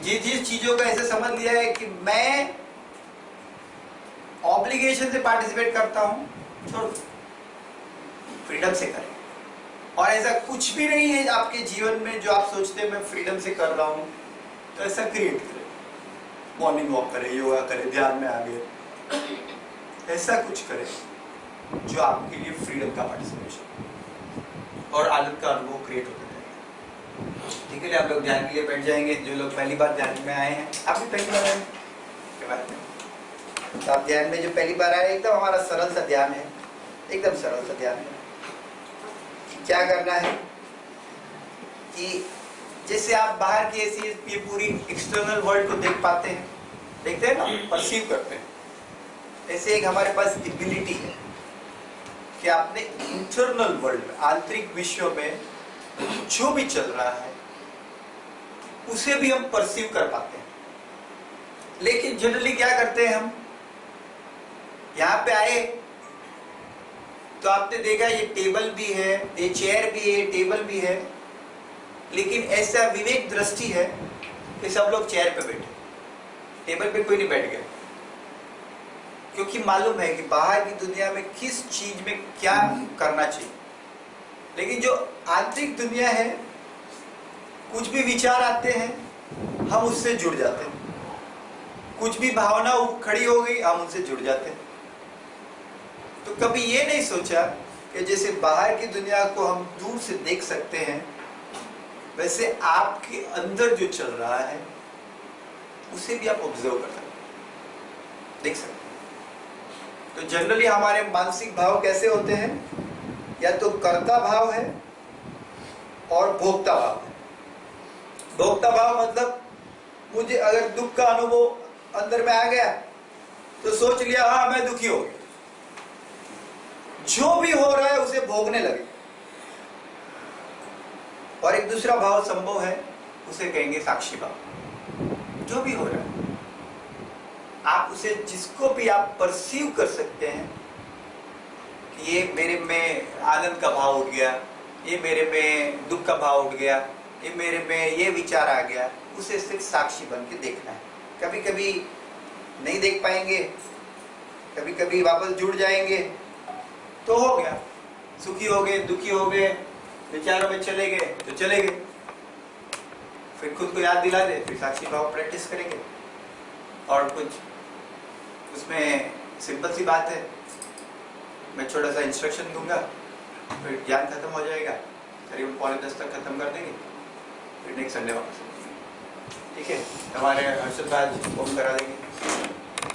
जिस चीजों का ऐसे समझ लिया है कि मैं ऑब्लिगेशन से पार्टिसिपेट करता हूं, तो फ्रीडम से करें। और ऐसा कुछ भी नहीं है आपके जीवन में जो आप सोचते हैं मैं फ्रीडम से कर रहा हूं, तो ऐसा क्रिएट करें। मॉर्निंग वॉक करें, योगा करें, ध्यान में आ गए, ऐसा कुछ करें जो आपके लिए फ्रीडम का पार्टिसिपेशन और आनंद का अनुभव क्रिएट होता है। ठीक है, आप लोग ध्यान के लिए बैठ जाएंगे। जो लोग पहली बार ध्यान में आए हैं, आप भी पहली बार आए के बाद में, तो आप ध्यान में जो पहली बार आए, एकदम हमारा सरल सा ध्यान है, एकदम सरल सा ध्यान है। क्या करना है कि जैसे आप बाहर की ऐसी ये पूरी एक्सटर्नल वर्ल्ड को देख पाते हैं, देखते हैं ना, परसीव करते हैं, ऐसे एक हमारे पास एबिलिटी है कि आपने इंटरनल वर्ल्ड में, आंतरिक विश्व में जो भी चल रहा है उसे भी हम परसीव कर पाते हैं। लेकिन जनरली क्या करते हैं हम, यहाँ पे आए तो आपने देखा ये टेबल भी है, ये चेयर भी है, टेबल भी है, लेकिन ऐसा विवेक दृष्टि है कि सब लोग चेयर पे बैठे, टेबल पे कोई नहीं बैठ गया, क्योंकि मालूम है कि बाहर की दुनिया में किस चीज में क्या करना चाहिए। लेकिन जो आंतरिक दुनिया है, कुछ भी विचार आते हैं हम उससे जुड़ जाते हैं, कुछ भी भावना खड़ी हो गई हम उनसे जुड़ जाते हैं। तो कभी ये नहीं सोचा कि जैसे बाहर की दुनिया को हम दूर से देख सकते हैं, वैसे आपके अंदर जो चल रहा है उसे भी आप ऑब्जर्व कर सकते हैं, देख सकते हैं। तो जनरली हमारे मानसिक भाव कैसे होते हैं, या तो कर्ता भाव है और भोक्ता भाव है। भोक्ता भाव मतलब मुझे अगर दुख का अनुभव अंदर में आ गया तो सोच लिया हाँ मैं दुखी हो गया, जो भी हो रहा है उसे भोगने लगे। और एक दूसरा भाव संभव है, उसे कहेंगे साक्षी भाव। जो भी हो रहा है आप उसे, जिसको भी आप परसीव कर सकते हैं कि ये मेरे में आनंद का भाव उठ गया, ये मेरे में दुख का भाव उठ गया, ये मेरे में ये विचार आ गया, उसे सिर्फ साक्षी बन के देखना है। कभी कभी नहीं देख पाएंगे, कभी कभी वापस जुड़ जाएंगे तो हो गया, सुखी हो गए, दुखी हो गए, विचारों में चले गए तो चले गए। फिर खुद को याद दिला दे, फिर साक्षी भाव प्रैक्टिस करेंगे। और कुछ उसमें सिंपल सी बात है, मैं छोटा सा इंस्ट्रक्शन दूंगा, फिर ज्ञान खत्म हो जाएगा, करीब 9:45 तक खत्म कर देंगे, फिर नेक्स्ट संडे वापस। ठीक है, हमारे हर्षद राज ओम करा देंगे।